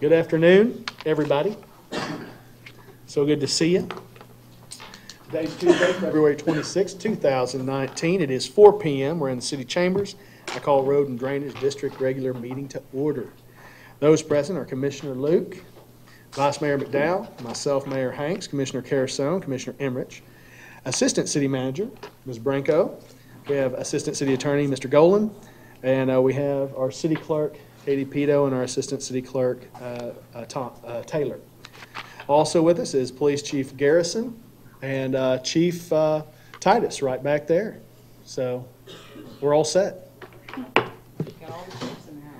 Good afternoon, everybody. So good to see you. Today's Tuesday, February 26, 2019. It is 4 p.m. We're in the city chambers. I call Road and Drainage District regular meeting to order. Those present are Commissioner Luke, Vice Mayor McDowell, myself, Mayor Hanks, Commissioner Carasone, Commissioner Emmerich, Assistant City Manager, Ms. Branco. We have Assistant City Attorney, Mr. Golan, and we have our City Clerk, Katie Pito, and our Assistant City Clerk, Tom Taylor. Also with us is Police Chief Garrison and Chief Titus right back there. So we're all set.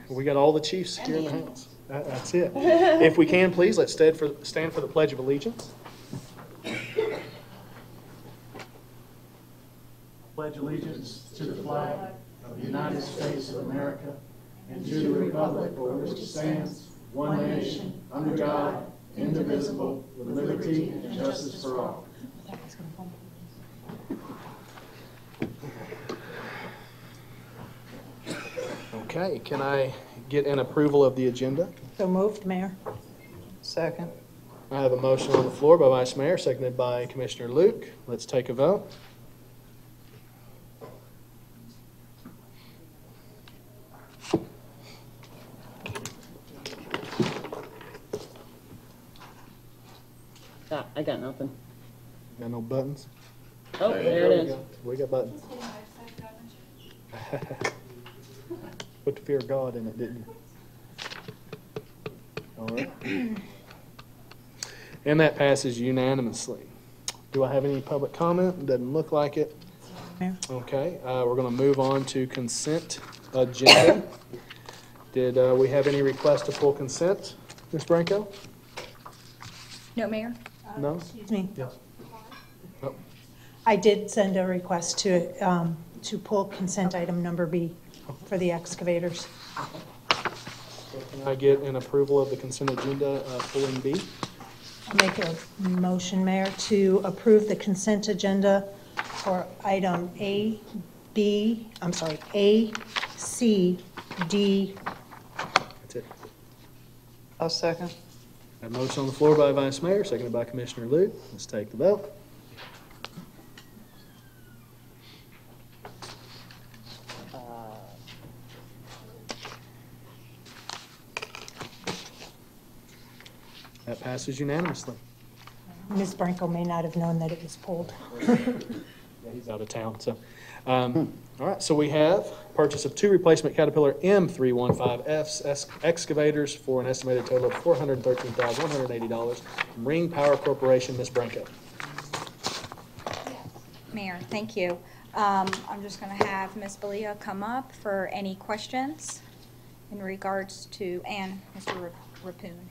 We got all the chiefs here in the house. That's it. If we can, please, let's stand for the Pledge of Allegiance. Pledge allegiance to the flag of the United States of America and to the republic for which it stands, one nation, under God, indivisible, with liberty and justice for all. Okay, can I get an approval of the agenda? So moved, Mayor. Second. I have a motion on the floor by Vice Mayor, seconded by Commissioner Luke. Let's take a vote. I got nothing. Got no buttons? Oh, there it is. We got buttons. Put the fear of God in it, didn't you? All right. And that passes unanimously. Do I have any public comment? Doesn't look like it. Mayor. Okay, we're going to move on to consent agenda. Did we have any request to pull consent, Ms. Branco? No, Mayor? No? Excuse me. Yes. Oh. I did send a request to pull consent item number B for the excavators. So can I get an approval of the consent agenda pulling B? I'll make a motion, Mayor, to approve the consent agenda for item A, C, D. That's it. I'll second. A motion on the floor by Vice Mayor, seconded by Commissioner Luke. Let's take the vote. That passes unanimously. Ms. Branco may not have known that it was pulled. Yeah, he's out of town, so. All right, so we have purchase of 2 replacement Caterpillar M315Fs excavators for an estimated total of $413,180 from Ring Power Corporation. Ms. Branco. Mayor, thank you. I'm just going to have Ms. Belia come up for any questions in regards to, and Mr. Rapoon.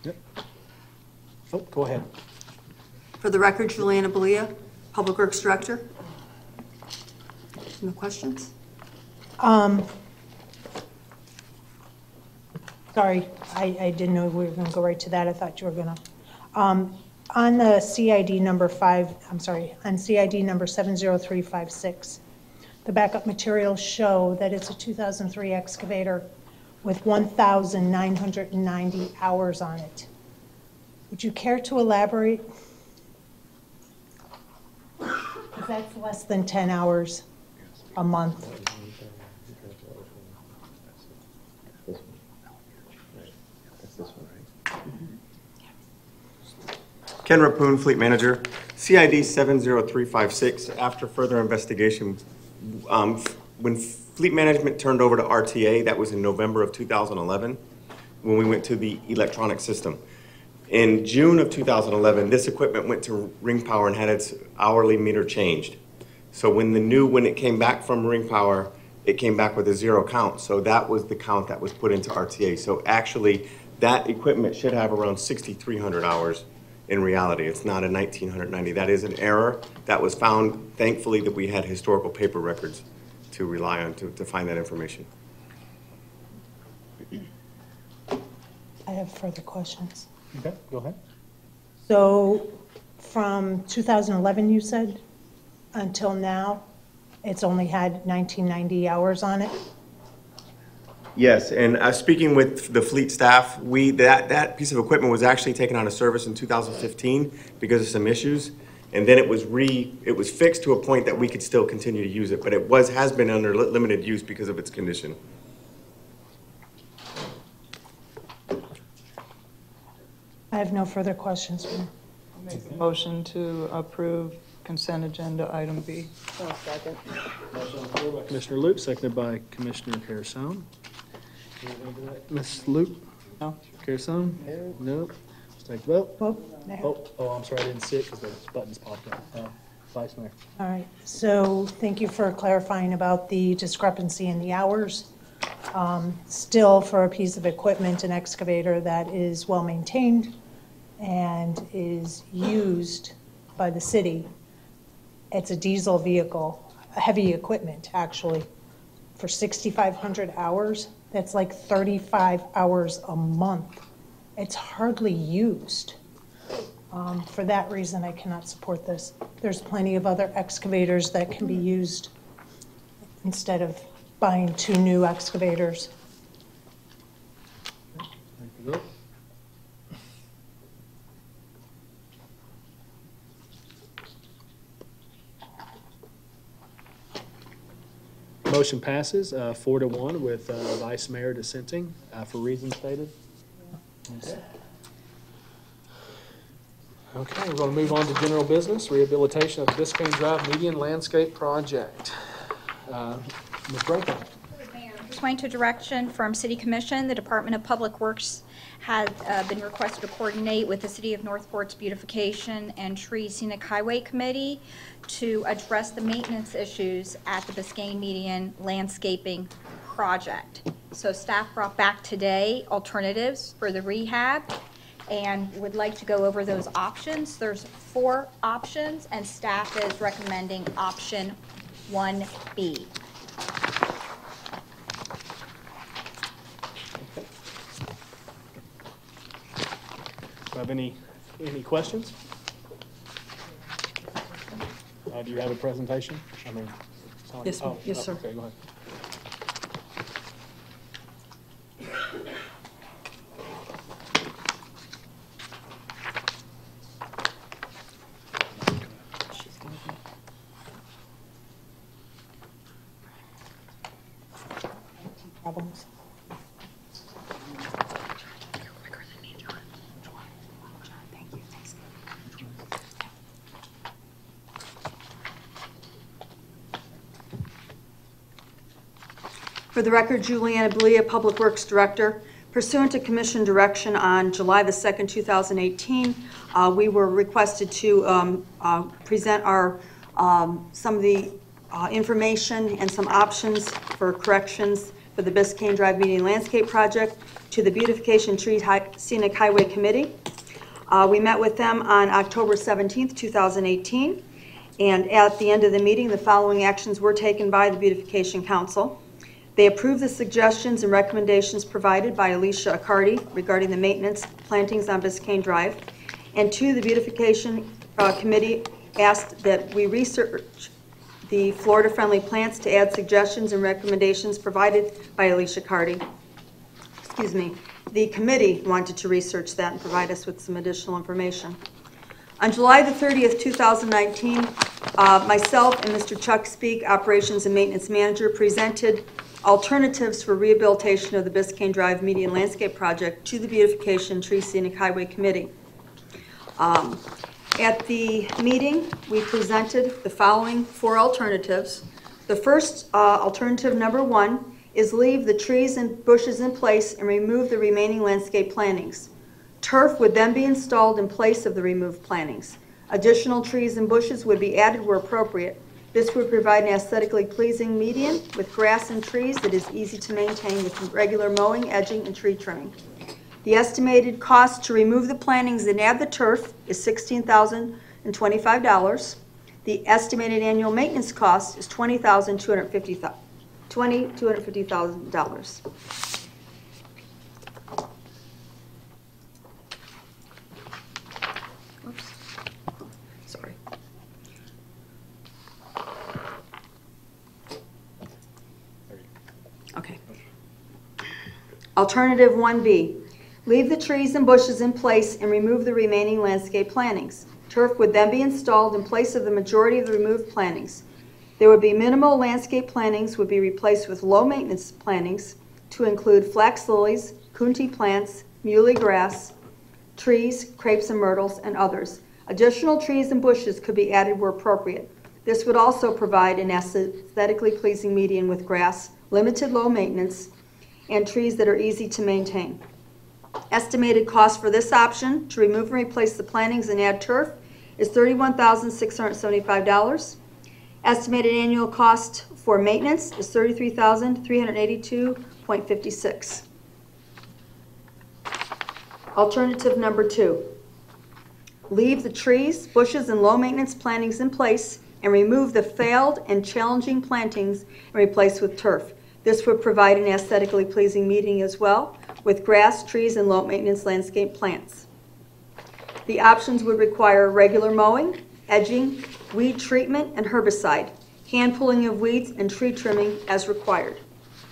Yep. Oh, go ahead. For the record, Juliana Belia, Public Works Director. No questions? Sorry, I didn't know we were going to go right to that. I thought you were going to. On the CID number 70356, the backup materials show that it's a 2003 excavator with 1,990 hours on it. Would you care to elaborate? Because that's less than 10 hours a month. Ken Rapoon, Fleet Manager. CID 70356, after further investigation, when Fleet Management turned over to RTA, that was in November of 2011, when we went to the electronic system. In June of 2011, this equipment went to Ring Power and had its hourly meter changed. So when it came back from Ring Power, it came back with a 0 count. So that was the count that was put into RTA. So actually, that equipment should have around 6,300 hours in reality. It's not a 1990. That is an error that was found, thankfully, that we had historical paper records to rely on to find that information. I have further questions. Okay, go ahead. So from 2011, you said, until now, it's only had 1990 hours on it? Yes, and speaking with the fleet staff, that piece of equipment was actually taken out of service in 2015 because of some issues, and then it was fixed to a point that we could still continue to use it, but it has been under limited use because of its condition. I have no further questions. Make a motion to approve consent agenda item B. I'll second. Motion on the floor by Commissioner Luke, seconded by Commissioner Carrasone. Ms. Luke? No. Carrasone? No. Let's take the vote. Vote now. Oh, I'm sorry, I didn't see it because the buttons popped up. Vice Mayor. All right, so thank you for clarifying about the discrepancy in the hours. Still, for a piece of equipment, an excavator that is well-maintained and is used by the city, it's a diesel vehicle, heavy equipment, actually, for 6,500 hours. That's like 35 hours a month. It's hardly used. For that reason, I cannot support this. There's plenty of other excavators that can be used instead of buying 2 new excavators. Take the vote. Motion passes 4-1 with Vice Mayor dissenting for reasons stated. Okay, we're going to move on to general business, rehabilitation of the Biscayne Drive Median Landscape Project. Ms. Branco. Pursuant to direction from City Commission, the Department of Public Works had been requested to coordinate with the City of Northport's Beautification and Tree Scenic Highway Committee to address the maintenance issues at the Biscayne Median Landscaping Project. So staff brought back today alternatives for the rehab and would like to go over those options. There's 4 options, and staff is recommending option 1B. Do you have any questions? Do you have a presentation? I mean, sorry. Yes, Oh, yes, sir. Okay, go ahead. Problems? For the record, Juliana Belia, Public Works Director. Pursuant to Commission direction on July the 2nd, 2018, we were requested to present our some of the information and some options for corrections for the Biscayne Drive Median Landscape Project to the Beautification Tree Scenic Highway Committee. We met with them on October 17th, 2018, and at the end of the meeting, the following actions were taken by the Beautification Council. They approved the suggestions and recommendations provided by Alicia Accardi regarding the maintenance plantings on Biscayne Drive. And 2, the Beautification Committee asked that we research the Florida-friendly plants to add suggestions and recommendations provided by Alicia Accardi. Excuse me. The committee wanted to research that and provide us with some additional information. On July the 30th, 2019, myself and Mr. Chuck Speak, Operations and Maintenance Manager, presented alternatives for rehabilitation of the Biscayne Drive Median Landscape Project to the Beautification Tree Scenic Highway Committee. At the meeting, we presented the following 4 alternatives. The first alternative, number 1, is leave the trees and bushes in place and remove the remaining landscape plantings. Turf would then be installed in place of the removed plantings. Additional trees and bushes would be added where appropriate. This would provide an aesthetically pleasing median with grass and trees that is easy to maintain with regular mowing, edging, and tree trimming. The estimated cost to remove the plantings and add the turf is $16,025. The estimated annual maintenance cost is $250,000. Oops. Sorry. Okay. Alternative 1B, leave the trees and bushes in place and remove the remaining landscape plantings. Turf would then be installed in place of the majority of the removed plantings. There would be minimal landscape plantings would be replaced with low-maintenance plantings to include flax lilies, coontie plants, muley grass, trees, crepes and myrtles, and others. Additional trees and bushes could be added where appropriate. This would also provide an aesthetically pleasing median with grass, limited low maintenance, and trees that are easy to maintain. Estimated cost for this option to remove and replace the plantings and add turf is $31,675. Estimated annual cost for maintenance is $33,382.56. Alternative number 2, leave the trees, bushes, and low-maintenance plantings in place and remove the failed and challenging plantings and replace with turf. This would provide an aesthetically pleasing median as well, with grass, trees, and low-maintenance landscape plants. The options would require regular mowing, edging, weed treatment, and herbicide, hand pulling of weeds, and tree trimming as required.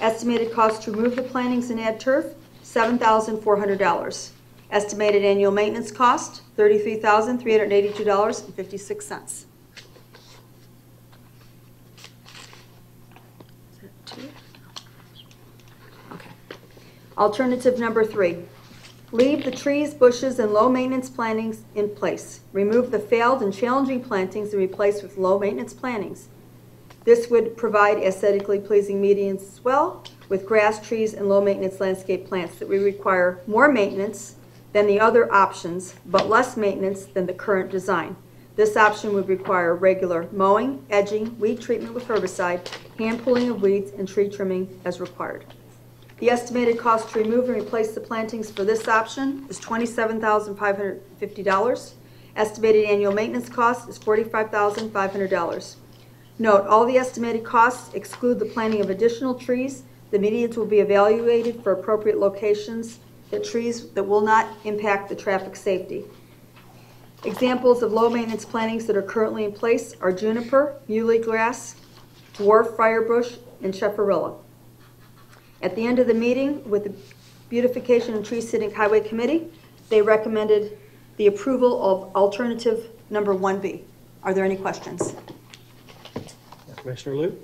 Estimated cost to remove the plantings and add turf, $7,400. Estimated annual maintenance cost, $33,382.56. Okay. Alternative number 3. Leave the trees, bushes, and low-maintenance plantings in place. Remove the failed and challenging plantings and replace with low-maintenance plantings. This would provide aesthetically pleasing medians as well, with grass, trees, and low-maintenance landscape plants that would require more maintenance than the other options, but less maintenance than the current design. This option would require regular mowing, edging, weed treatment with herbicide, hand pulling of weeds, and tree trimming as required. The estimated cost to remove and replace the plantings for this option is $27,550. Estimated annual maintenance cost is $45,500. Note, all the estimated costs exclude the planting of additional trees. The medians will be evaluated for appropriate locations, the trees that will not impact the traffic safety. Examples of low-maintenance plantings that are currently in place are juniper, muley grass, dwarf firebush, and chaparilla. At the end of the meeting with the Beautification and Tree Scenic Highway Committee, they recommended the approval of alternative number 1B. Are there any questions? Commissioner Liu?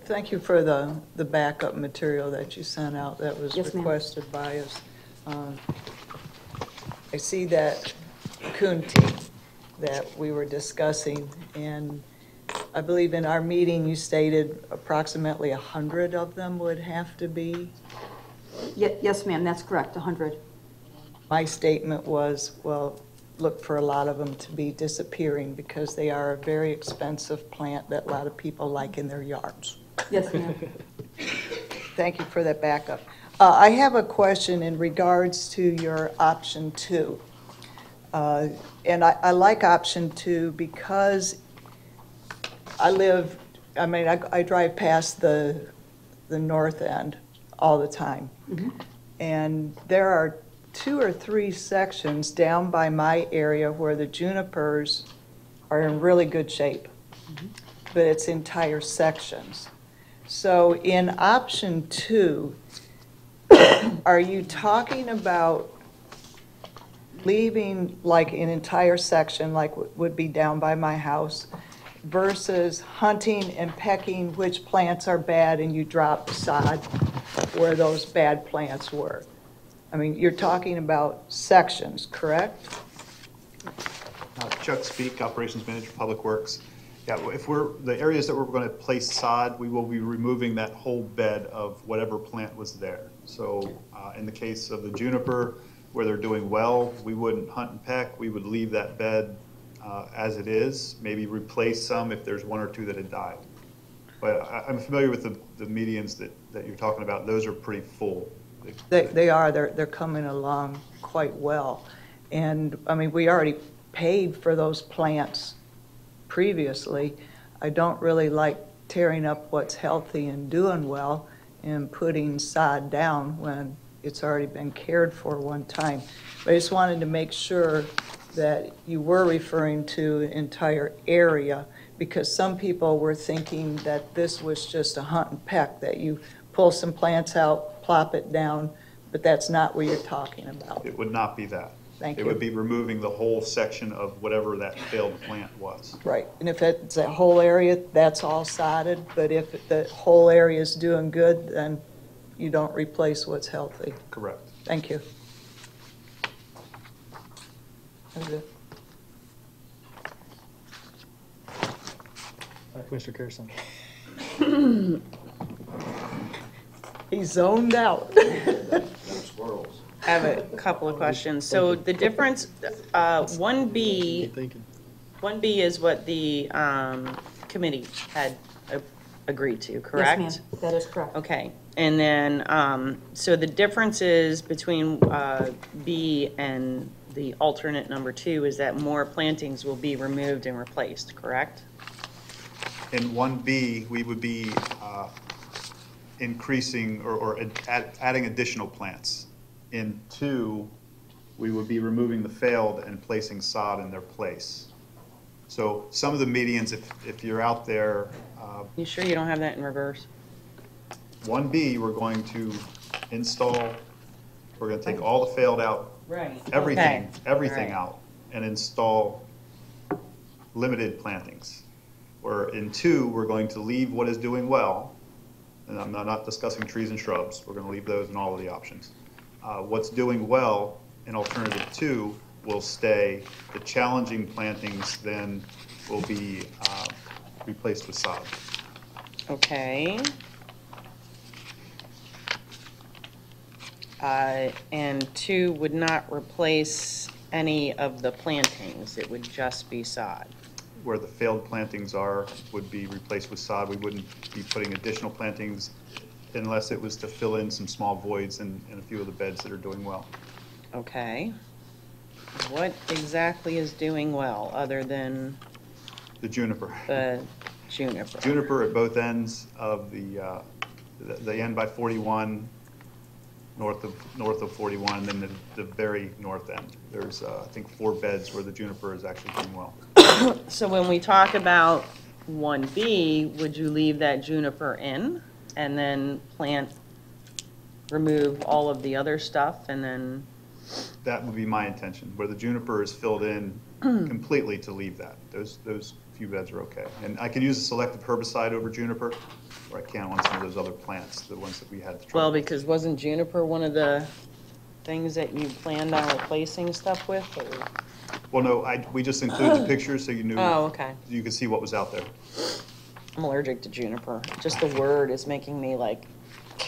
Thank you for the backup material that you sent out that was Yes, ma'am. requested by us. I see that coontie that we were discussing, and I believe in our meeting you stated approximately 100 of them would have to be. Yes, ma'am, that's correct, 100. My statement was, well, look for a lot of them to be disappearing because they are a very expensive plant that a lot of people like in their yards. Yes, ma'am. Thank you for that backup. I have a question in regards to your option 2. And I like option 2 because I drive past the north end all the time. Mm-hmm. And there are 2 or 3 sections down by my area where the junipers are in really good shape, but it's entire sections. So in option 2, are you talking about leaving like an entire section like would be down by my house versus hunting and pecking which plants are bad and you drop sod where those bad plants were? I mean, you're talking about sections, correct? Chuck Speak, Operations Manager, Public Works. Yeah, if the areas that we're going to place sod, we will be removing that whole bed of whatever plant was there. So in the case of the juniper, where they're doing well, we wouldn't hunt and peck. We would leave that bed as it is, maybe replace some if there's 1 or 2 that had died. But I'm familiar with the medians that you're talking about. Those are pretty full. They are, they're coming along quite well. And, I mean, we already paid for those plants previously. I don't really like tearing up what's healthy and doing well and putting sod down when it's already been cared for one time. But I just wanted to make sure that you were referring to the entire area, because some people were thinking that this was just a hunt and peck, that you pull some plants out, plop it down, but that's not what you're talking about. It would not be that. Thank It would you. be removing the whole section of whatever that failed plant was. Right, and if it's that whole area, that's all sodded, but if the whole area is doing good, then you don't replace what's healthy. Correct. Thank you. That's it. Commissioner Carrison. He zoned out. I have a couple of questions. So the difference, 1B, Thinking. 1B is what the committee had agreed to, correct? Yes, ma'am, that is correct. Okay, and then, so the differences between B and the alternate number 2 is that more plantings will be removed and replaced, correct? In 1B, we would be increasing or adding additional plants. In 2, we would be removing the failed and placing sod in their place. So some of the medians, if you're out there, You sure you don't have that in reverse? 1B, we're going to install, we're going to take all the failed out, Right. everything Alright. out, and install limited plantings. Where in 2, we're going to leave what is doing well, and I'm not discussing trees and shrubs, we're going to leave those in all of the options. What's doing well in alternative 2 will stay. The challenging plantings then will be replaced with sod. Okay. And 2 would not replace any of the plantings, it would just be sod. Where the failed plantings are would be replaced with sod. We wouldn't be putting additional plantings unless it was to fill in some small voids in a few of the beds that are doing well. Okay. What exactly is doing well, other than The juniper. the juniper? Juniper at both ends of the end by 41, north of 41, and then the very north end. There's, I think, 4 beds where the juniper is actually doing well. So when we talk about 1B, would you leave that juniper in and then remove all of the other stuff and then? That would be my intention, where the juniper is filled in completely, to leave that. Those few beds are okay. And I can use a selective herbicide over juniper, or I can on some of those other plants, the ones that we had. Well, because wasn't juniper one of the things that you planned on replacing stuff with, or? Well, no, we just included the pictures so you knew. Oh, okay. You could see what was out there. I'm allergic to juniper. Just the word is making me like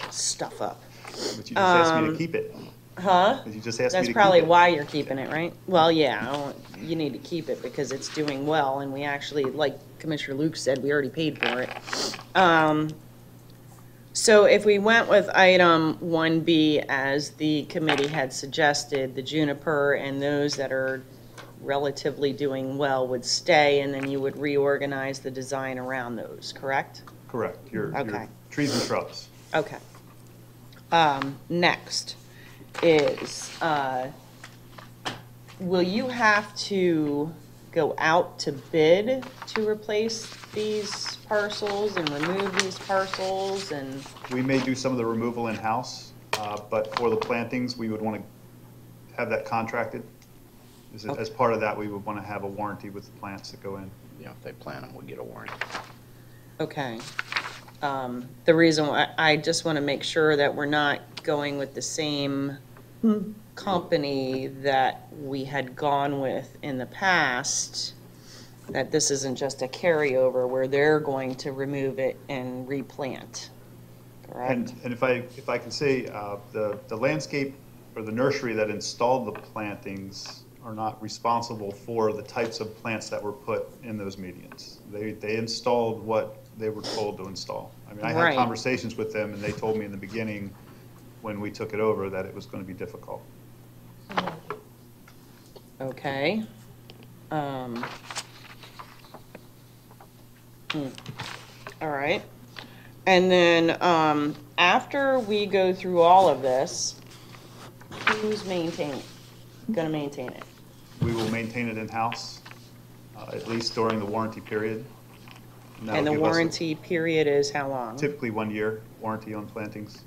stuff up. But you just asked me to keep it. Huh? But you just asked me to That's keep probably it. why you're keeping it, right? Well, yeah, you need to keep it because it's doing well, and we actually, like Commissioner Luke said, we already paid for it. So if we went with item 1B as the committee had suggested, the juniper and those that are relatively doing well would stay, and then you would reorganize the design around those, correct? Correct. Your Okay. trees and shrubs. Okay. Next is, will you have to go out to bid to replace these parcels and remove these parcels and? We may do some of the removal in-house, but for the plantings, we would want to have that contracted. As part of that, we would want to have a warranty with the plants that go in. Yeah, if they plant them, we'll get a warranty. Okay. The reason why, I just want to make sure that we're not going with the same company that we had gone with in the past, that this isn't just a carryover where they're going to remove it and replant, correct? And if I can say, the landscape or the nursery that installed the plantings are not responsible for the types of plants that were put in those medians. They installed what they were told to install. I mean, I had Right. conversations with them, and they told me in the beginning, when we took it over that it was going to be difficult. Okay. All right. And then, after we go through all of this, who's gonna maintain it? We will maintain it in-house, at least during the warranty period. that'll And the give us a warranty period is how long? Typically 1 year warranty on plantings.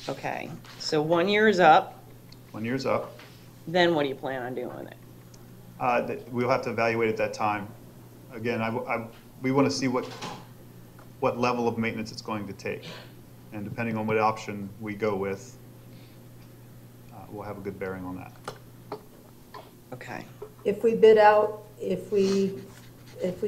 Okay, so 1 year is up, 1 year's up. then what do you plan on doing with it? We'll have to evaluate at that time. Again, we want to see what level of maintenance it's going to take. And depending on what option we go with, we'll have a good bearing on that. Okay, If we bid out, if we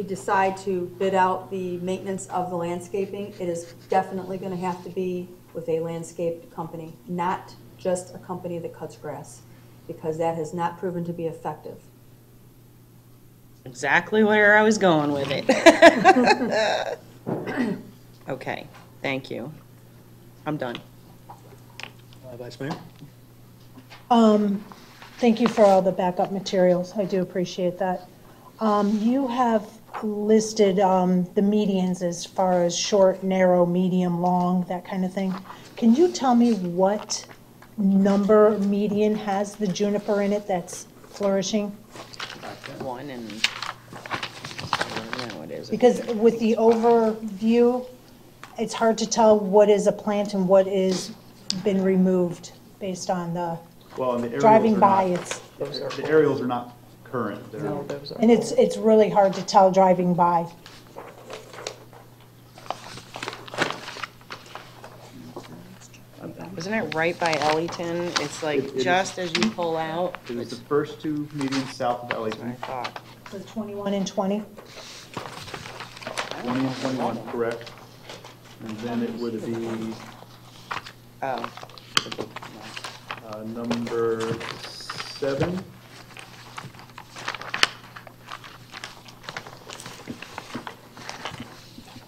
decide to bid out the maintenance of the landscaping, it is definitely going to have to be with a landscape company, not just a company that cuts grass, because that has not proven to be effective. exactly where I was going with it. Okay, thank you. I'm done. Vice Mayor? Thank you for all the backup materials. I do appreciate that. You have listed the medians as far as short, narrow, medium, long, that kind of thing. Can you tell me what number median has the juniper in it that's flourishing? One and, no, it isn't. Because with the overview, it's hard to tell what is a plant and what is been removed based on the Well, and the aerials driving are by. not- It's The aerials are not current. They're- No, those are. and it's really hard to tell driving by. Isn't it right by Ellington? It's like It is. just as you pull out. It was the first two medians south of That's what I Ellington, thought. So 21 and 20. 20 and 21, correct? And then it would be Oh. number 7.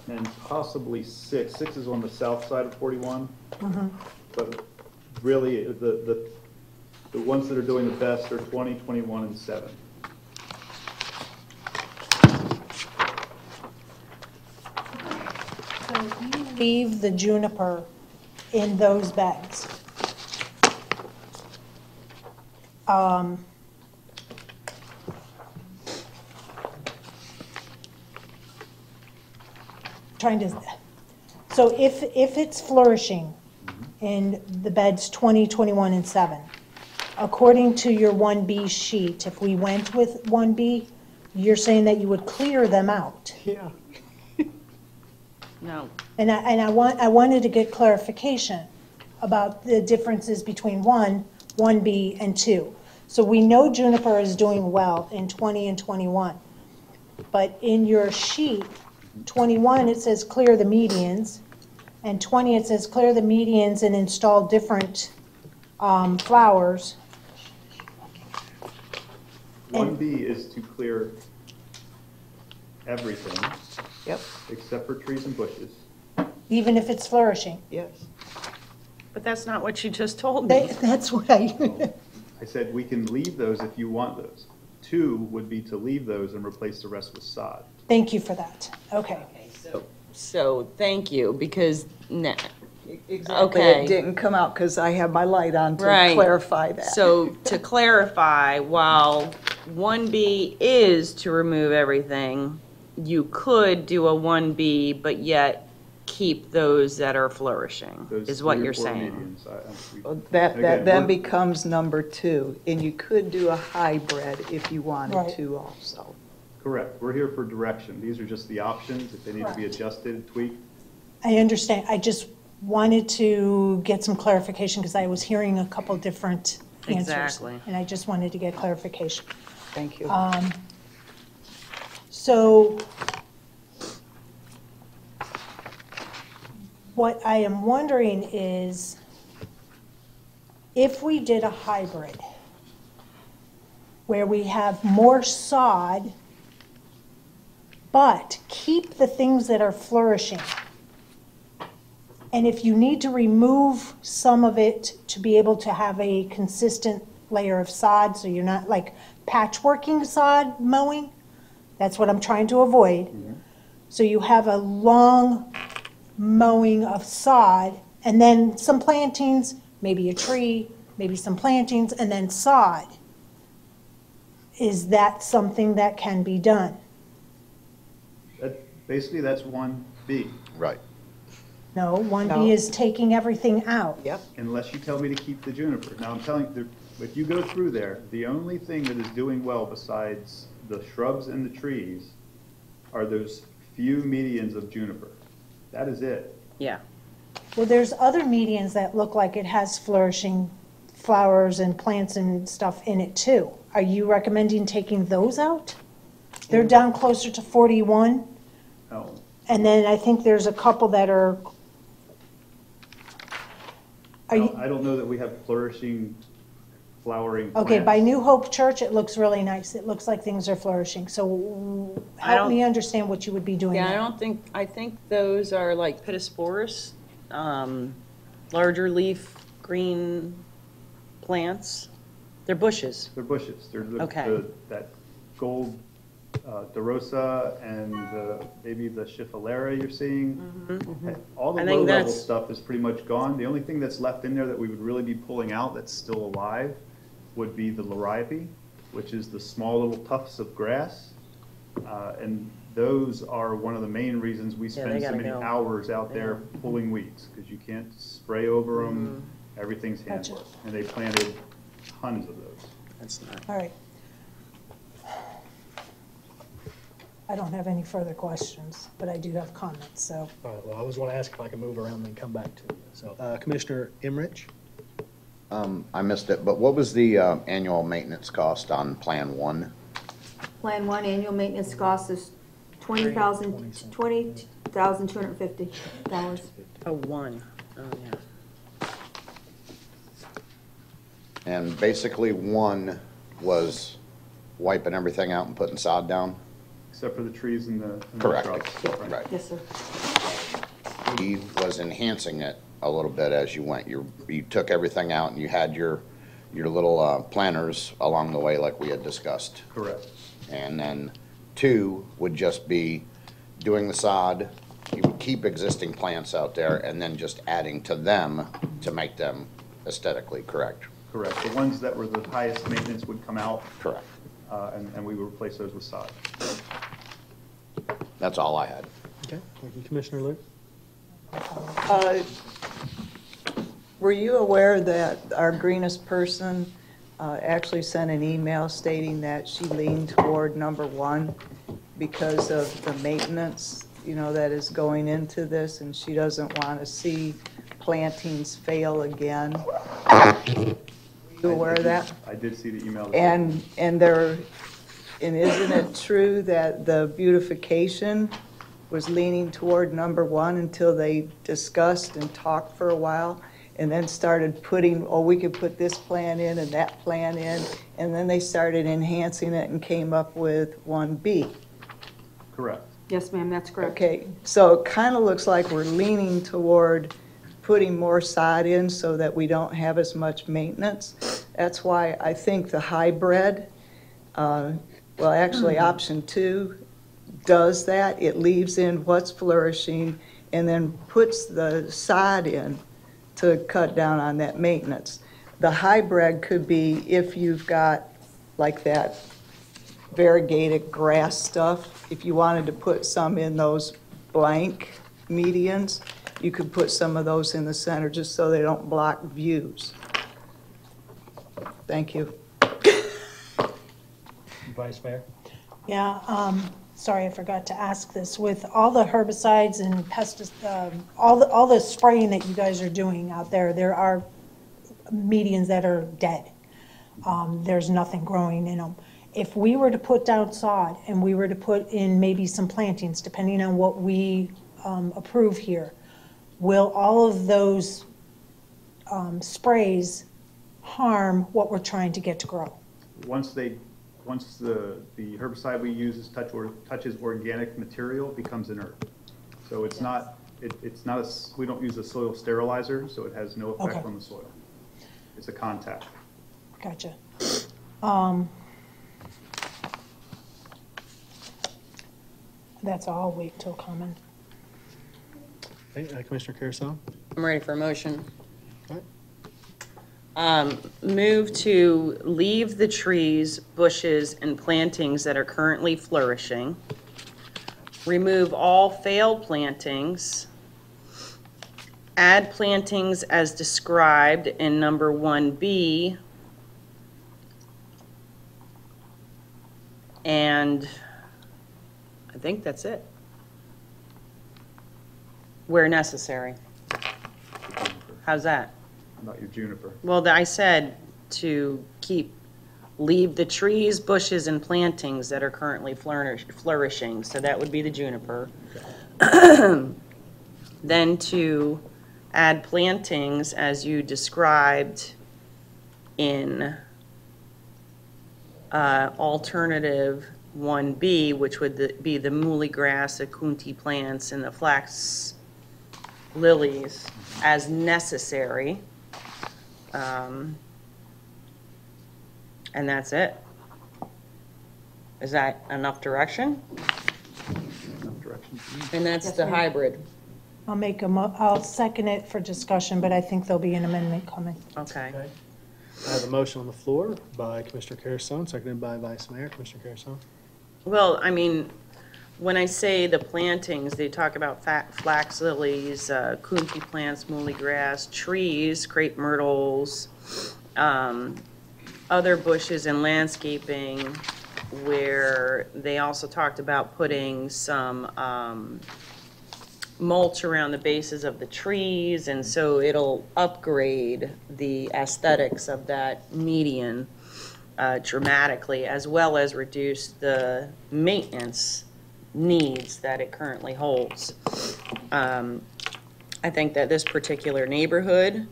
And possibly 6. 6 is on the south side of 41. But really, the ones that are doing the best are 20, 21, and 7. Leave the juniper in those beds. Trying to, so if it's flourishing in the beds 20, 21, and 7, according to your 1B sheet, if we went with 1B, you're saying that you would clear them out. Yeah. No. And I wanted to get clarification about the differences between 1B, and 2. So we know juniper is doing well in 20 and 21. But in your sheet, 21, it says clear the medians, and 20, it says clear the medians and install different flowers. 1B is to clear everything Yep, except for trees and bushes. Even if it's flourishing. yes. But that's not what you just told me. That's what I, I said we can leave those if you want those. 2 would be to leave those and replace the rest with sod. thank you for that. Okay. So, thank you, because, Exactly. Okay. It didn't come out because I have my light on to Right. clarify that. so to clarify, while 1B is to remove everything, you could do a 1B, but yet keep those that are flourishing, Those is what 3 or you're 4 saying. medians, Well, That Again, then we're- becomes number 2, and you could do a hybrid if you wanted Right. to also. Correct. We're here for direction. These are just the options. If they need to be Correct. adjusted, tweaked. I understand. I just wanted to get some clarification because I was hearing a couple different answers. Exactly. And I just wanted to get clarification. Thank you. So what I am wondering is if we did a hybrid where we have more sod, but keep the things that are flourishing, And if you need to remove some of it to be able to have a consistent layer of sod, so you're not like patchworking sod mowing, that's what I'm trying to avoid. So you have a long mowing of sod, and then some plantings, maybe a tree, maybe some plantings, and then sod. Is that something that can be done? Basically, that's 1B. Right. No, 1B No. is taking everything out. Yep. Unless you tell me to keep the juniper. Now, I'm telling you, if you go through there, the only thing that is doing well besides the shrubs and the trees are those few medians of juniper. That is it. Yeah. Well, there's other medians that look like it has flourishing flowers and plants and stuff in it too. Are you recommending taking those out? They're down closer to 41, No, and then I think there's a couple that are. Are you, I don't know that we have flourishing, flowering okay, by plants. New Hope Church, it looks really nice. It looks like things are flourishing. So I help don't- me understand what you would be doing Yeah, I there. don't think, I think those are like pittosporus, larger leaf, green plants. They're bushes. They're bushes. They're Okay. that gold DeRosa and maybe the Schiffelera you're seeing. All the I think low-level that's- stuff is pretty much gone. The only thing that's left in there that we would really be pulling out that's still alive would be the liriope, which is the small little tufts of grass. And those are one of the main reasons we Yeah, they spend so gotta many go. hours out there pulling weeds, because you can't spray over them. Mm-hmm. Everything's hand Gotcha. work. And they planted tons of those. That's not. All right. I don't have any further questions, but I do have comments, so. All right, well, I was going to ask if I could move around and then come back to you. So Commissioner Emmerich? I missed it, but what was the annual maintenance cost on Plan 1? Plan 1 annual maintenance cost is $20,250. Oh, one. Oh, yeah. And basically 1 was wiping everything out and putting sod down? Except for the trees and the Correct. shrubs. Right. Yes, sir. He was enhancing it a little bit as you went. You took everything out and you had your little planters along the way like we had discussed. Correct. And then 2 would just be doing the sod. You would keep existing plants out there and then just adding to them to make them aesthetically correct. Correct. The ones that were the highest maintenance would come out, Correct. and we would replace those with sod. That's all I had. Okay, thank you, Commissioner Luke. Were you aware that our greenest person actually sent an email stating that she leaned toward number 1 because of the maintenance, that is going into this, and she doesn't want to see plantings fail again? Were you aware of that? I did see the email. And isn't it true that the beautification was leaning toward number 1 until they discussed and talked for a while, and then started putting, we could put this plan in and that plan in, and then they started enhancing it and came up with 1B. Correct. Yes, ma'am, that's correct. Okay, so it kind of looks like we're leaning toward putting more sod in so that we don't have as much maintenance. That's why I think the hybrid, actually, option 2 does that. It leaves in what's flourishing and then puts the sod in to cut down on that maintenance. The hybrid could be if you've got like that variegated grass stuff, if you wanted to put some in those blank medians, you could put some of those in the center just so they don't block views. Thank you. Vice Mayor? Yeah, sorry, I forgot to ask this. With all the herbicides and pesticides, all the spraying that you guys are doing out there, there are medians that are dead. There's nothing growing in them. If we were to put down sod and we were to put in maybe some plantings, depending on what we approve here, will all of those sprays harm what we're trying to get to grow? Once the herbicide we use touches organic material, it becomes inert. So it's not It's not we don't use a soil sterilizer, so it has no effect Okay. on the soil. It's a contact. Gotcha. That's all. I'll wait till comment. Okay, Commissioner Carrasone? I'm ready for a motion. Okay. Move to leave the trees, bushes, and plantings that are currently flourishing. Remove all failed plantings. Add plantings as described in number 1B. And I think that's it. Where necessary. How's that? About your juniper. Well, I said to leave the trees, bushes, and plantings that are currently flourishing, so that would be the juniper. Then to add plantings as you described in alternative 1B, which would be the muhly grass, the kunti plants, and the flax lilies as necessary. And that's it. Is that enough direction? Enough direction. And that's Yes, the ma'am. hybrid. I'll second it for discussion, but I think there'll be an amendment coming. Okay. Okay. I have a motion on the floor by Commissioner Carrasone, seconded by Vice Mayor. Commissioner Carrasone? Well, I mean, when I say the plantings, they talk about flax lilies, kunti plants, muhly grass, trees, crepe myrtles, other bushes and landscaping, where they also talked about putting some mulch around the bases of the trees, and so it'll upgrade the aesthetics of that median dramatically, as well as reduce the maintenance needs that it currently holds. I think that this particular neighborhood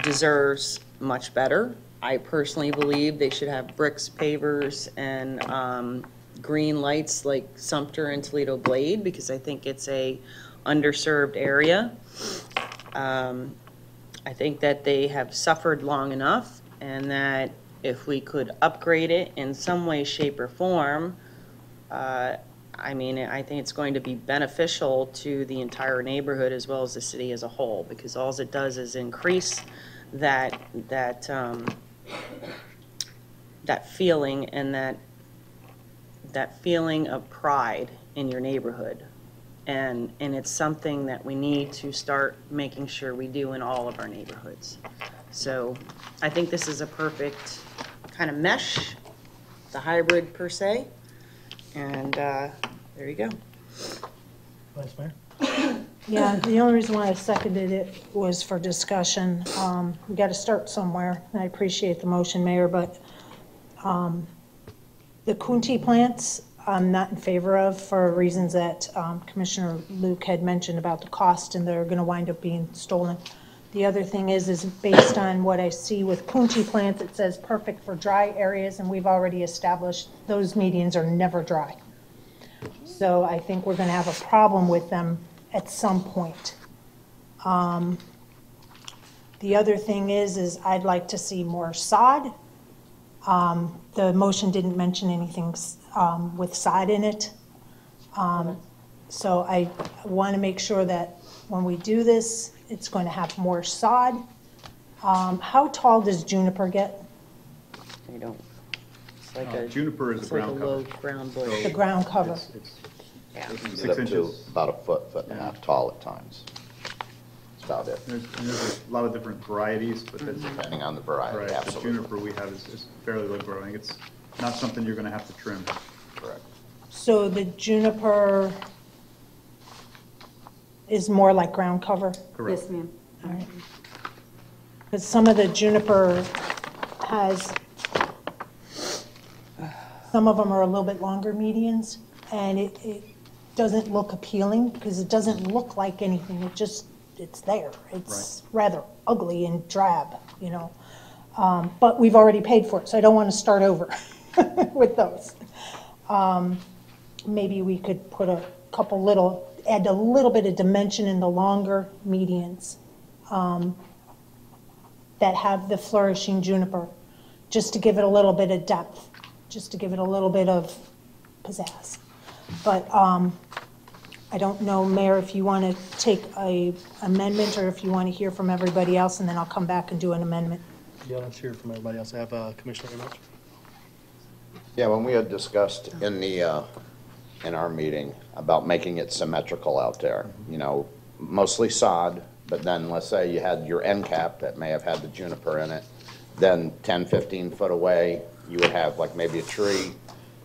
deserves much better. I personally believe they should have bricks, pavers, and green lights like Sumter and Toledo Blade, because I think it's a underserved area. I think that they have suffered long enough, and that if we could upgrade it in some way, shape, or form, I mean, I think it's going to be beneficial to the entire neighborhood as well as the city as a whole, because all it does is increase that feeling and that feeling of pride in your neighborhood. And it's something that we need to start making sure we do in all of our neighborhoods. So I think this is a perfect kind of mesh, the hybrid per se. And there you go. Vice Mayor? Yeah, the only reason why I seconded it was for discussion. We got to start somewhere, and I appreciate the motion, Mayor, but the kunti plants, I'm not in favor of for reasons that Commissioner Luke had mentioned about the cost, and they're going to wind up being stolen. The other thing is based on what I see with kunti plants, it says perfect for dry areas, and we've already established those medians are never dry. So I think we're going to have a problem with them at some point. The other thing is I'd like to see more sod. The motion didn't mention anything with sod in it. So I want to make sure that when we do this, it's going to have more sod. How tall does juniper get? You don't, it's like a, Juniper is it's a like a ground low cover. ground bush. The ground cover. It's Yeah. Get 6 up to inches. about a foot, foot and a half tall at times. That's about it, There's a lot of different varieties, but that's depending on the variety, right. The absolutely. juniper we have is fairly low growing. It's not something you're going to have to trim. Correct. So the juniper is more like ground cover? Correct. Yes, ma'am. All right. Because some of the juniper has, some of them are a little bit longer medians, and it doesn't look appealing because it doesn't look like anything. It's there. It's rather ugly and drab, you know. But we've already paid for it, so I don't want to start over with those. Maybe we could put a couple little, add a little bit of dimension in the longer medians that have the flourishing juniper, just to give it a little bit of depth, just to give it a little bit of pizzazz. But I don't know, Mayor, if you want to take a amendment or if you want to hear from everybody else, and then I'll come back and do an amendment. Yeah, let's hear from everybody else. I have Commissioner Amos. Yeah, when we had discussed in our meeting about making it symmetrical out there, you know, mostly sod, but then let's say you had your end cap that may have had the juniper in it, then 10, 15 foot away, you would have like maybe a tree,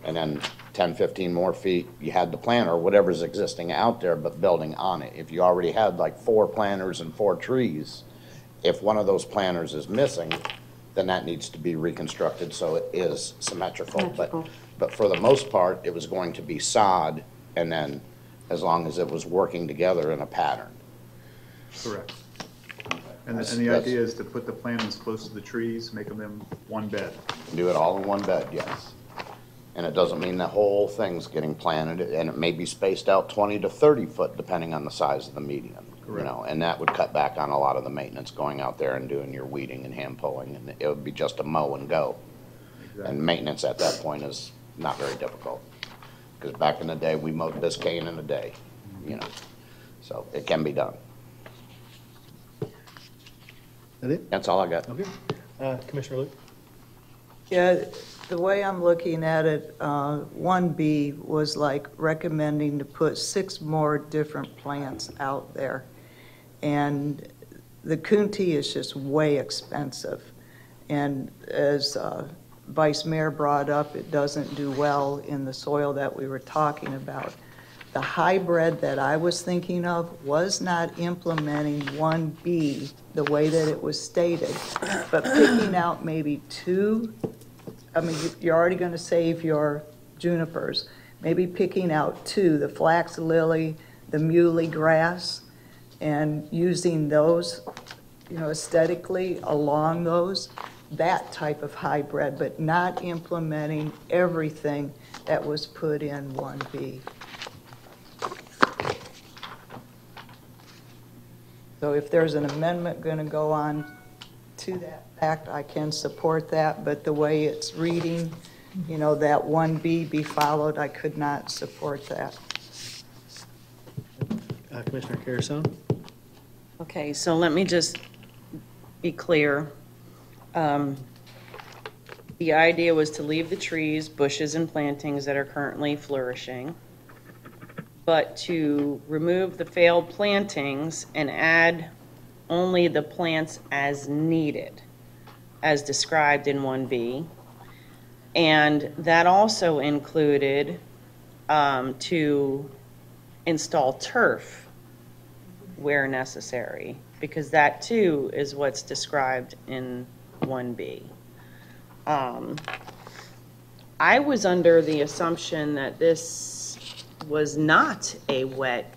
and then 10, 15 more feet, you had the planter, whatever's existing out there, but building on it. If you already had like 4 planters and 4 trees, if one of those planters is missing, then that needs to be reconstructed so it is symmetrical. But for the most part, it was going to be sod, and then as long as it was working together in a pattern. Correct. And the idea is to put the plantings close to the trees, make them one bed. Do it all in one bed, yes. And it doesn't mean the whole thing's getting planted, and it may be spaced out 20 to 30 foot depending on the size of the median. You Correct. know, and that would cut back on a lot of the maintenance going out there and doing your weeding and hand pulling, and it would be just a mow and go. Exactly. And maintenance at that point is not very difficult. Because back in the day, we mowed Biscayne in a day, you know, so it can be done. That it? That's all I got. Okay. Commissioner Luke? Yeah, the way I'm looking at it, 1B was like recommending to put 6 more different plants out there. And the Coontie is just way expensive. And as Vice Mayor brought up, it doesn't do well in the soil that we were talking about. The hybrid that I was thinking of was not implementing 1B the way that it was stated, but picking out maybe 2. I mean, you're already going to save your junipers. Maybe picking out 2, the flax lily, the muley grass, and using those, you know, aesthetically along those, that type of hybrid, but not implementing everything that was put in 1B. So if there's an amendment going to go on to that fact, I can support that, but the way it's reading, you know, that 1B be followed, I could not support that. Commissioner Carusone? Okay, so let me just be clear. The idea was to leave the trees, bushes, and plantings that are currently flourishing, but to remove the failed plantings and add only the plants as needed, as described in 1B. And that also included to install turf where necessary, because that too is what's described in 1B. I was under the assumption that this was not a wet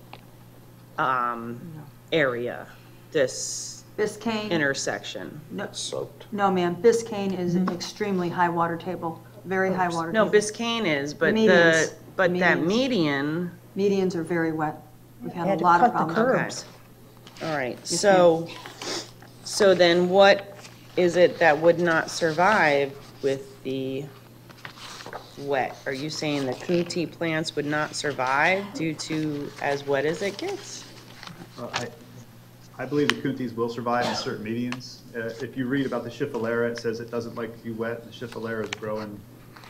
area, this Biscayne, intersection. Soaked. no ma'am, Biscayne is an extremely high water table, very high water No, table. Biscayne is, but Medians. that Medians. median, Medians are very wet. We've had a Had to lot of cut the problems. curb. okay. All right, Yes, so then what is it that would not survive with the wet? Are you saying the Coontie plants would not survive due to as wet as it gets? I believe the Coonties will survive in certain medians. If you read about the Schiffelera, it says it doesn't like to be wet. The Schiffelera is growing.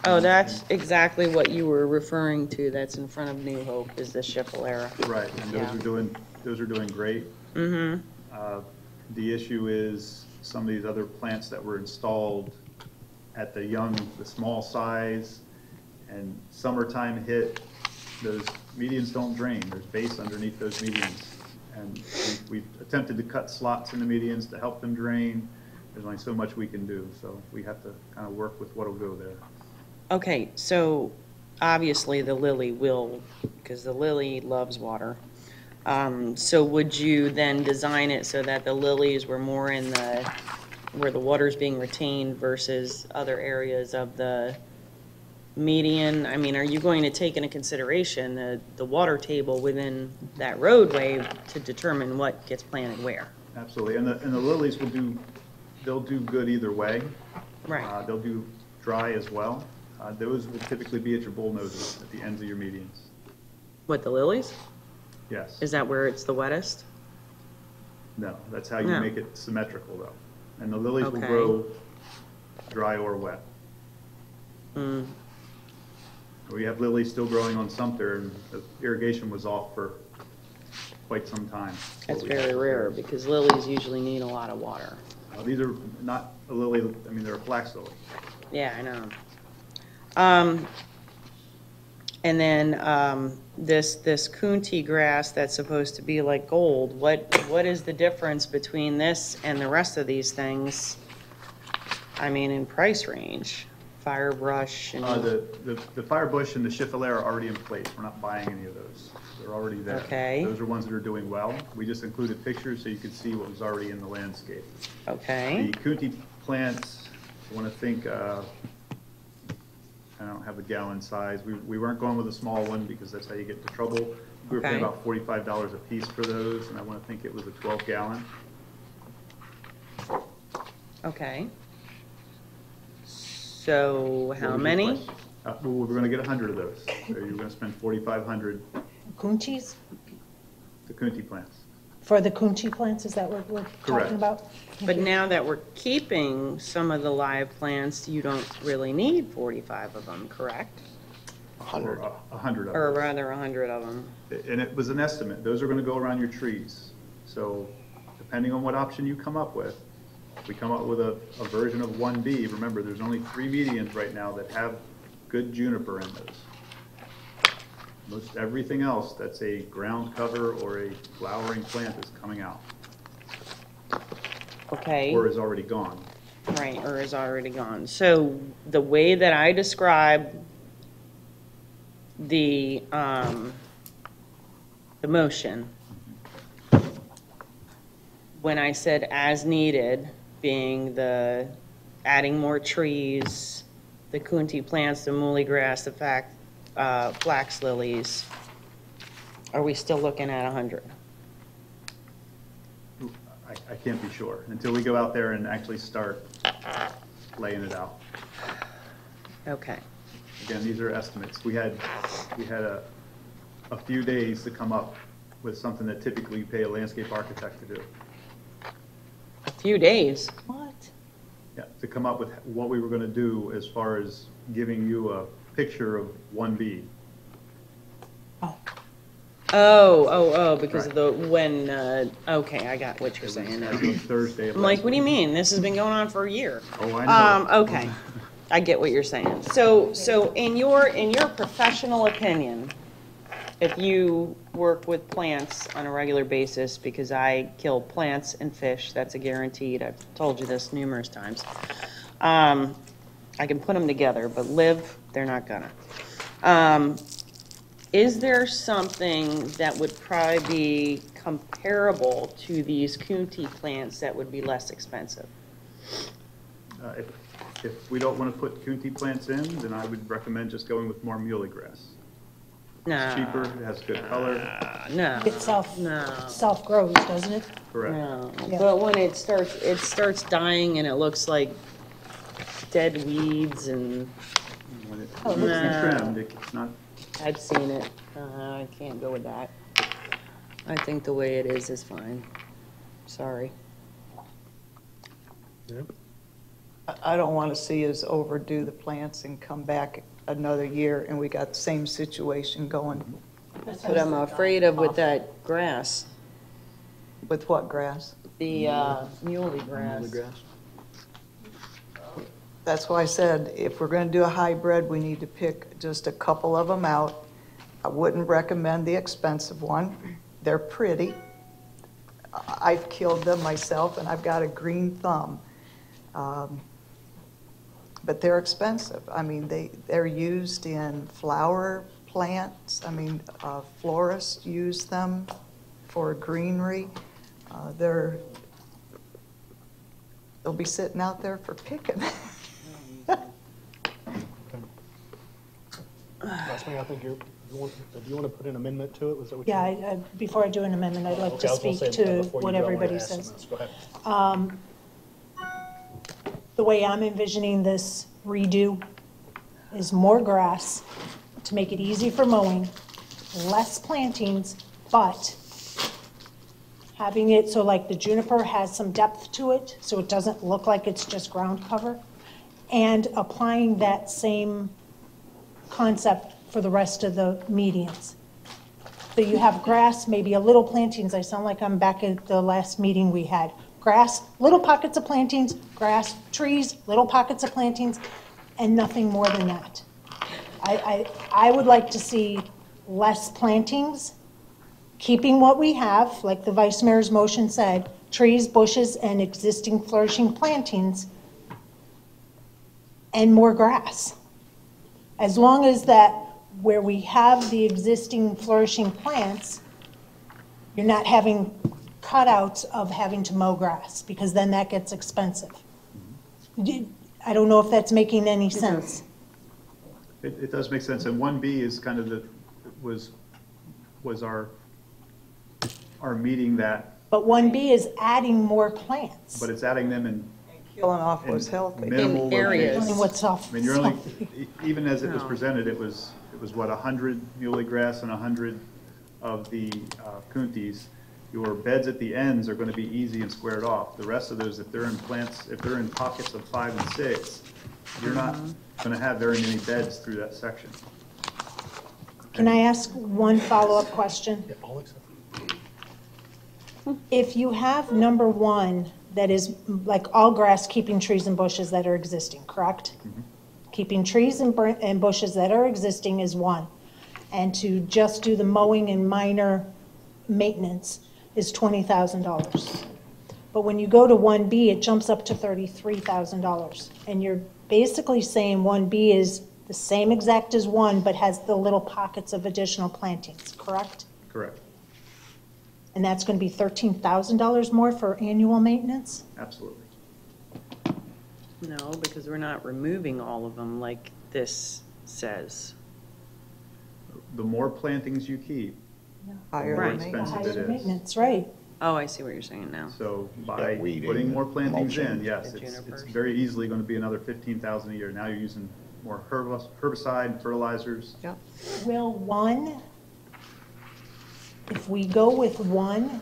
Oh, that's exactly what you were referring to, that's in front of New Hope, is the Schiffelera. Right, and Yeah. those are doing great. Mm-hmm. The issue is some of these other plants that were installed at the small size, and summertime hit, those medians don't drain. There's base underneath those medians. And we've attempted to cut slots in the medians to help them drain. There's only so much we can do, so we have to kind of work with what'll go there. Okay, so obviously the lily will, because the lily loves water. So would you then design it so that the lilies were more in where the water's being retained versus other areas of the median? I mean, are you going to take into consideration the water table within that roadway to determine what gets planted where? Absolutely, and the lilies they'll do good either way. Right. They'll do dry as well. Those will typically be at your bulldozers, at the ends of your medians. What, the lilies? Yes. Is that where it's the wettest? No, that's how you No. make it symmetrical, though. And the lilies will Okay. grow dry or wet. Mm, We have lilies still growing on Sumter, and the irrigation was off for quite some time. That's very rare, because lilies usually need a lot of water. These are not a lily, I mean, they're a flax lily. Yeah, I know. And then, this coontie grass that's supposed to be like gold, what is the difference between this and the rest of these things? I mean, in price range, firebrush and, The firebush and the schiffeler are already in place. We're not buying any of those. They're already there. Okay. Those are ones that are doing well. We just included pictures so you could see what was already in the landscape. okay, The coontie plants, I want to think, I don't have a gallon size. We weren't going with a small one because that's how you get into trouble. We were paying Okay. about $45 a piece for those, and I want to think it was a 12-gallon. okay. So how many? Well, we're going to get 100 of those. So you're going to spend $4,500, Coonchies? the coontie plants. For the coonchie plants, is that what we're Correct. talking about? But now that we're keeping some of the live plants, you don't really need 45 of them, correct? 100. 100 of Or those. rather, 100 of them. And it was an estimate. Those are going to go around your trees. So depending on what option you come up with, we come up with a version of 1B. Remember, there's only 3 medians right now that have good juniper in those. Most everything else that's a ground cover or a flowering plant is coming out Okay. or is already gone. Right, or is already gone. So the way that I describe the motion, when I said as needed, being the adding more trees, the coontie plants, the muhly grass, the flax lilies, are we still looking at 100? I can't be sure until we go out there and actually start laying it out. Okay. Again, these are estimates. We had a few days to come up with something that typically you pay a landscape architect to do. A few days. What? Yeah, to come up with what we were going to do as far as giving you a picture of 1B. Oh, Because of okay, I got what you're saying now. As of Thursday. of I'm like, last what do you week. mean? This has been going on for a year. Oh, I know. Okay, I get what you're saying. So in your professional opinion, if you work with plants on a regular basis, because I kill plants and fish, that's a guaranteed, I've told you this numerous times. I can put them together, but live, they're not gonna. Is there something that would probably be comparable to these coontie plants that would be less expensive? If we don't want to put coontie plants in, then I would recommend just going with more muhly grass. No. It's cheaper, it has good color. No. it No. self-grows, doesn't it? Correct. No, Yeah. but when it starts dying and it looks like dead weeds and When it Oh, needs to be no. trimmed, it's not, I've seen it. I can't go with that. I think the way it is fine. Sorry. I don't want to see us overdo the plants and come back another year and we got the same situation going. But I'm afraid of with that grass, With what grass? the muley grass. That's why I said, if we're going to do a hybrid, we need to pick just a couple of them out. I wouldn't recommend the expensive one. They're pretty. I've killed them myself, and I've got a green thumb. But they're expensive. I mean, they're used in flower plants. I mean, florists use them for greenery. They'll be sitting out there for picking. Vice Mayor, I think do you want to put an amendment to it? Was that what you? Yeah, before I do an amendment, I'd like Okay, to I was gonna speak say, to before you what go, I wanted everybody to ask says. someone else. Go ahead. The way I'm envisioning this redo is more grass to make it easy for mowing, less plantings, but having it so like the juniper has some depth to it, so it doesn't look like it's just ground cover, and applying that same concept for the rest of the medians. So you have grass, maybe a little plantings. I sound like I'm back at the last meeting we had. Grass, little pockets of plantings, grass, trees, little pockets of plantings, and nothing more than that. I would like to see less plantings, keeping what we have, like the Vice Mayor's motion said, trees, bushes, and existing flourishing plantings, and more grass. As long as that, where we have the existing flourishing plants, you're not having cutouts of having to mow grass, because then that gets expensive. I don't know if that's making any sense. It does make sense, and 1B is kind of was our meeting that, But 1B is adding more plants. but it's adding them in Killing off what's healthy. minimal In areas. locations. And what's off. I mean, you're only, even as it was No. presented, it was what, 100 muley grass and 100 of the kuntis. Your beds at the ends are gonna be easy and squared off. The rest of those, if they're in plants, if they're in pockets of 5 and 6, you're not gonna have very many beds through that section. Can I ask one follow-up question? Yeah, all except. If you have number 1, that is like all grass, keeping trees and bushes that are existing, correct? Keeping trees and bushes that are existing is 1. And to just do the mowing and minor maintenance is $20,000. But when you go to 1B, it jumps up to $33,000. And you're basically saying 1B is the same exact as 1, but has the little pockets of additional plantings, correct? Correct, And that's going to be $13,000 more for annual maintenance? absolutely. No, because we're not removing all of them like this says. The more plantings you keep, Higher more Right. expensive it Higher is. maintenance, right. Oh, I see what you're saying now. So by Yeah, weeding, putting more plantings in, mulching. yes, The it's junipers. very easily gonna be another 15,000 a year. Now you're using more herbicide and fertilizers. Yep. Will 1, if we go with 1,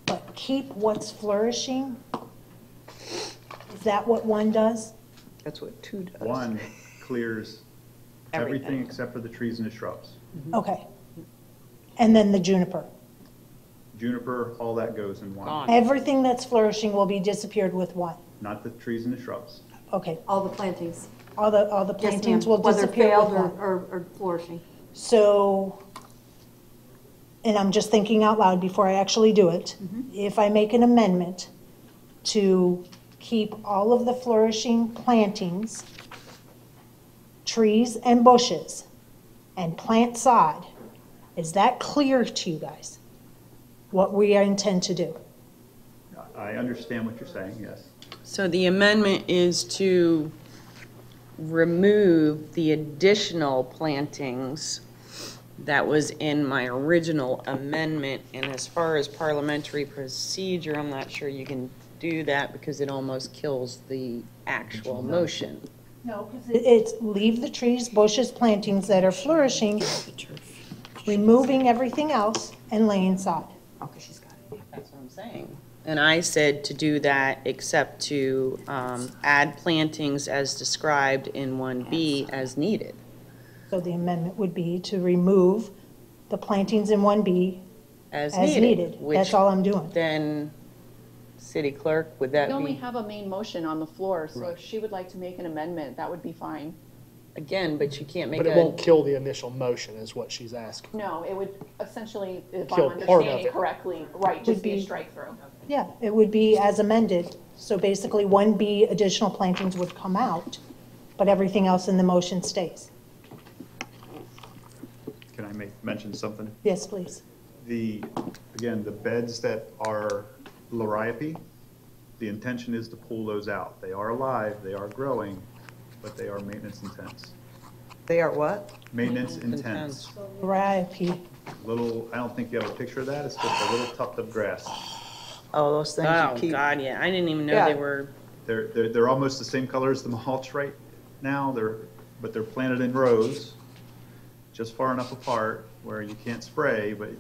but keep what's flourishing, is that what 1 does? That's what 2 does. 1 clears everything Everything. except for the trees and the shrubs. Okay. And then the juniper. Juniper, all that goes in 1, Gone. Everything that's flourishing will be disappeared with 1. not the trees and the shrubs. Okay, All the plantings. all the Yes, ma'am. plantings will Whether disappear failed with or 1. or flourishing. So, and I'm just thinking out loud before I actually do it. If I make an amendment to keep all of the flourishing plantings, trees and bushes, and plant sod, is that clear to you guys? What we intend to do? I understand what you're saying, yes. So the amendment is to remove the additional plantings that was in my original amendment. And as far as parliamentary procedure, I'm not sure you can do that because it almost kills the actual motion. No, because it's leave the trees, bushes, plantings that are flourishing, removing everything else, and laying sod. Okay, she's got it. That's what I'm saying. And I said to do that except to add plantings as described in 1B as needed. So the amendment would be to remove the plantings in 1B As as needed. which That's all I'm doing. Then, city clerk, would that We only be, have a main motion on the floor, so if she would like to make an amendment, that would be fine. again, but you can't make But it a, won't kill the initial motion, is what she's asking. No, it would essentially, if Kill I'm part of understanding it. correctly, right, just be a be- strike through. Yeah, it would be as amended. So basically, 1B additional plantings would come out, but everything else in the motion stays. Can I mention something? Yes, please. Again, the beds that are Liriope, the intention is to pull those out. They are alive, they are growing, but they are maintenance intense. They are what? Maintenance intense. Liriope. Little, I don't think you have a picture of that, it's just a little tuft of grass. Oh, those things you Oh, keep. God, yeah, I didn't even know Yeah. they were, They're almost the same color as the mulch right now, but they're planted in rows, just far enough apart where you can't spray, but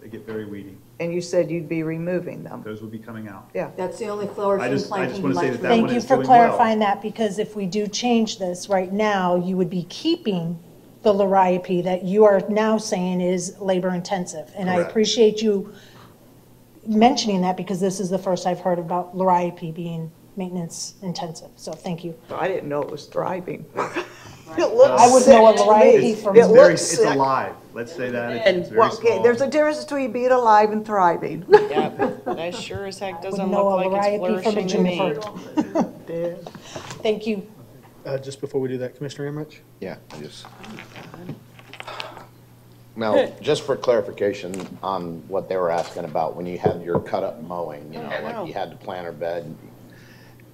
they get very weedy. And you said you'd be removing them. Those would be coming out. Yeah. That's the only I flourishing just planting wanna you'd say like that to that remove. one Thank you is for doing well. clarifying that, because if we do change this right now, you would be keeping the Liriope that you are now saying is labor intensive. And I Correct. appreciate you mentioning that, because this is the first I've heard about Liriope being maintenance intensive. So thank you. I didn't know it was thriving. I would know a Liriope from. It looks It's sick. alive, let's say that, it's very Well, okay, small. there's a difference between being alive and thriving. yeah, that sure as heck doesn't know look a like it's Liriope from a flourishing to me. juniper. Thank you. Just before we do that, Commissioner Emmerich? Yeah, I just. Now, just for clarification on what they were asking about, when you had your cut-up mowing, you know, like you had the planter bed,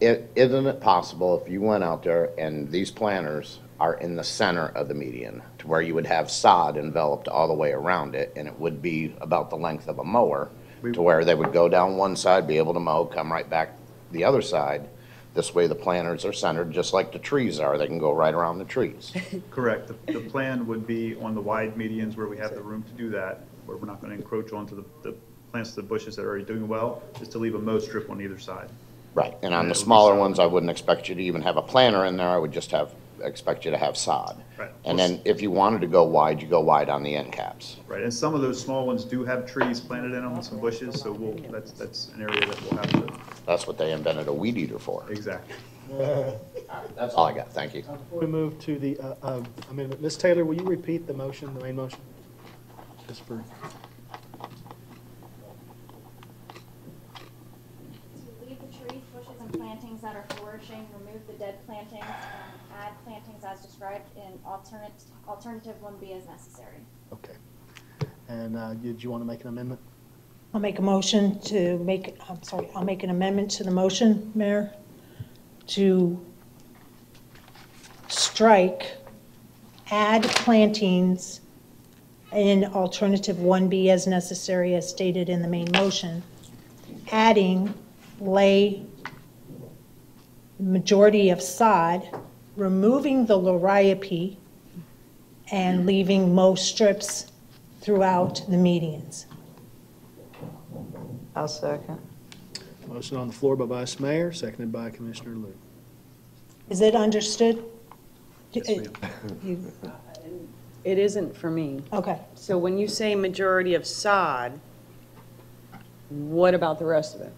isn't it possible if you went out there and these planters are in the center of the median, to where you would have sod enveloped all the way around it, and it would be about the length of a mower, to where they would go down one side, be able to mow, come right back the other side? This way the planters are centered, just like the trees are. They can go right around the trees. Correct. The plan would be on the wide medians where we have the room to do that, where we're not going to encroach onto the plants, the bushes that are already doing well, is to leave a mow strip on either side. Right, and on Yeah, the it would be smaller sod. ones, I wouldn't expect you to even have a planter in there. I would just expect you to have sod. Right. And then if you wanted to go wide, you go wide on the end caps. Right, and some of those small ones do have trees planted in them and some bushes, so that's an area that we'll have to, That's what they invented a weed eater for. exactly. That's all I got, thank you. Before we move to the amendment, Ms. Taylor, will you repeat the motion, the main motion? Just for, To leave the trees, bushes, and plantings that are flourishing, remove the dead plantings, and add plantings as described in alternative 1B as necessary. okay. And did you want to make an amendment? I'll make a motion to make, I'm sorry, I'll make an amendment to the motion, Mayor, to strike, add plantings in alternative 1B as necessary as stated in the main motion, adding lay majority of sod, removing the Liriope, and leaving mow strips throughout the medians. I'll second. Motion on the floor by Vice Mayor, seconded by Commissioner Luke. Is it understood? It isn't for me. Okay. So when you say majority of sod, what about the rest of it,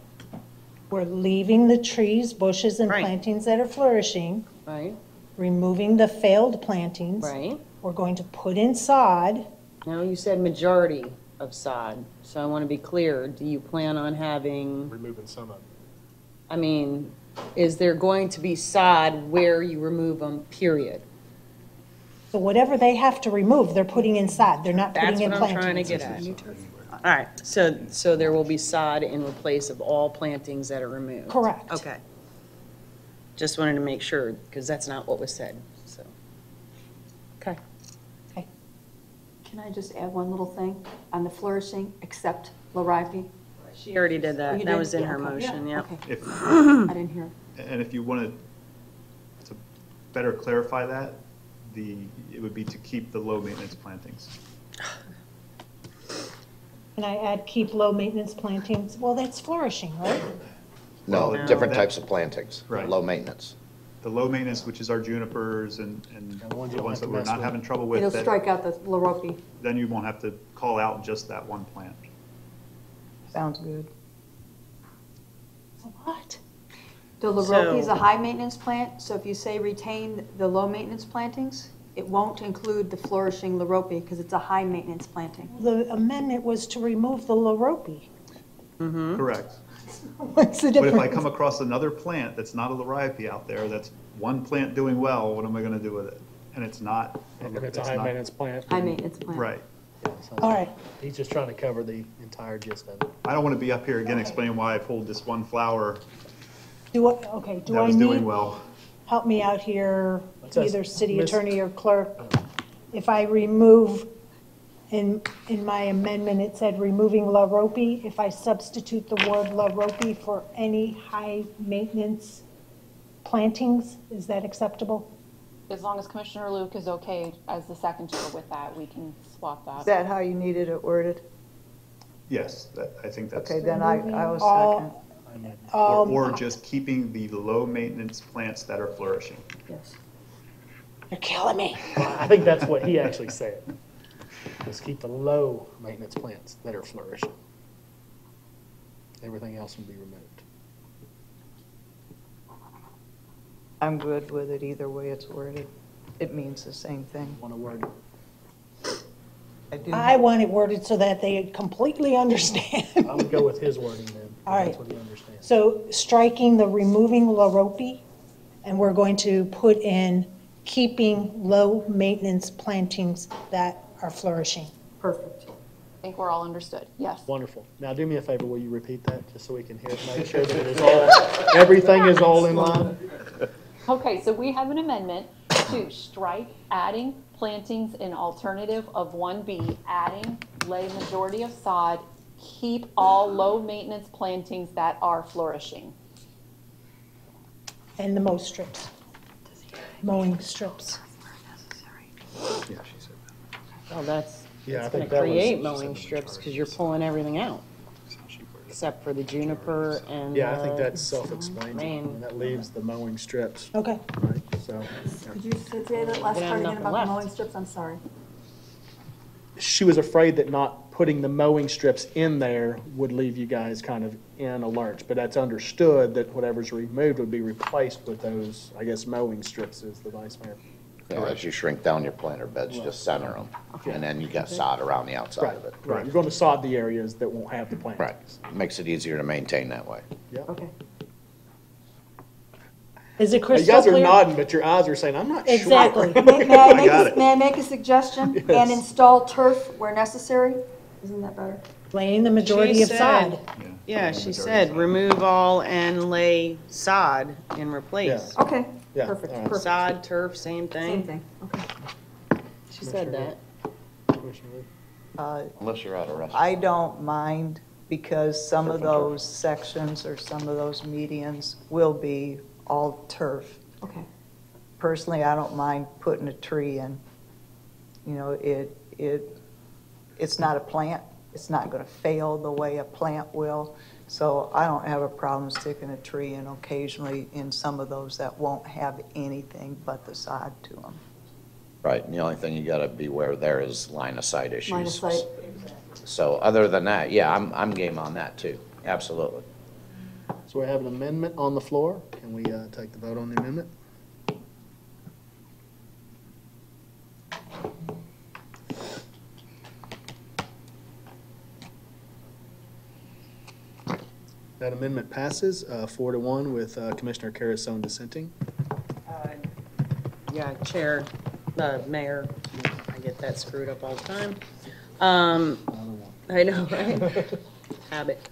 We're leaving the trees, bushes, and Right. plantings that are flourishing, right? removing the failed plantings. Right? We're going to put in sod. Now, you said majority of sod, so I want to be clear. Do you plan on having, Removing some of it. I mean, is there going to be sod where you remove them, period? So whatever they have to remove, they're putting in sod. They're not That's putting in what I'm plantings. trying to get at. All right, so there will be sod in place of all plantings that are removed? Correct. Okay. Just wanted to make sure, because that's not what was said, so. Okay. Can I just add one little thing on the flourishing, except Liriope? She already did Oh, that. you That did? was in Yeah, her okay. motion, Yeah, yep. okay. If, I didn't hear it. and if you wanted to better clarify that, it would be to keep the low-maintenance plantings. Can I add keep low maintenance plantings? Well, that's flourishing, right? No, Well, different that- types of plantings, Right. low maintenance. The low-maintenance, which is our junipers and the ones you the don't ones have to that we're mess not with. having trouble It'll with, that- strike out the Liriope. then you won't have to call out just that one plant. Sounds good. What? The Liriope is So- a high-maintenance plant, so if you say retain the low-maintenance plantings, it won't include the flourishing Liriope because it's a high-maintenance planting. The amendment was to remove the Liriope. Correct. What's the But if difference? I come across another plant that's not a Liriope out there, that's one plant doing well, what am I gonna do with it? And it's not. And it's a not- high maintenance plant. High-maintenance plant. Right. All right. He's just trying to cover the entire gist of it. I don't wanna be up here again explaining why I pulled this one flower Do I, okay, do that I was doing need, well. help me out here, It says either city Miss- attorney or clerk. If I remove, in my amendment, it said removing La Ropi. If I substitute the word La Ropi for any high-maintenance plantings, is that acceptable? As long as Commissioner Luke is okay as the seconder with that, we can swap Is that. that how you needed it worded? Yes, I think that's. Okay, then I will All- second. Or just keeping the low-maintenance plants that are flourishing. Yes. You're killing me. Well, I think that's what he actually said. Just keep the low maintenance plants that are flourishing. Everything else will be removed. I'm good with it either way it's worded. It means the same thing. Want to word it? I want it worded so that they completely understand. I would go with his wording then. All right. That's what he understands. So striking the removing La Ropi, and we're going to put in keeping low-maintenance plantings that are flourishing. Perfect. I think we're all understood, yes. Wonderful. Now do me a favor, will you repeat that, just so we can hear it, make sure that it is all, everything is all in line? Okay, so we have an amendment to strike adding plantings in alternative of 1B, adding lay majority of sod, keep all low-maintenance plantings that are flourishing. And the mow strips. Mowing strips. Yeah, she said that. Well, that's, Yeah, I it's think gonna that was- create she mowing said strips, the because you're pulling everything out, except for the juniper and Yeah, I think the that's self-explanatory, and that leaves the mowing strips, Okay. right, so. Could you say that last Then part again nothing about the left. mowing strips? I'm sorry. She was afraid that not putting the mowing strips in there would leave you guys kind of in a lurch, but that's understood that whatever's removed would be replaced with those, I guess, mowing strips is the vice mayor. Yeah, as you shrink down your planter beds, just center them, and then you got sod around the outside Right, of it. right, you're going to sod the areas that won't have the Right, plantings. makes it easier to maintain that way. Yeah. Okay. Is it You crystal guys are clear? nodding, but your eyes are saying, I'm not sure. Exactly. May I make a suggestion? Yes. And install turf where necessary? Isn't that better? Laying the majority She of sod. Yeah, she said, remove all and lay sod and replace. Okay, Yeah, perfect, all right. perfect. Sod, turf, same Same thing. thing, okay. She said that. Commissioner Lee? Unless you're out of rest. I don't mind because some of those sections or some of those medians will be all turf. Okay. Personally, I don't mind putting a tree in. You know, it's not a plant. It's not going to fail the way a plant will. So I don't have a problem sticking a tree in occasionally in some of those that won't have anything but the sod to them. Right, and the only thing you gotta beware there is line of sight issues. Line of sight. So other than that, yeah, I'm game on that too, absolutely. So we have an amendment on the floor. Can we take the vote on the amendment? That amendment passes 4-1 with Commissioner Carasone dissenting. Yeah, Chair, Mayor, I get that screwed up all the time. I know, right? Habit.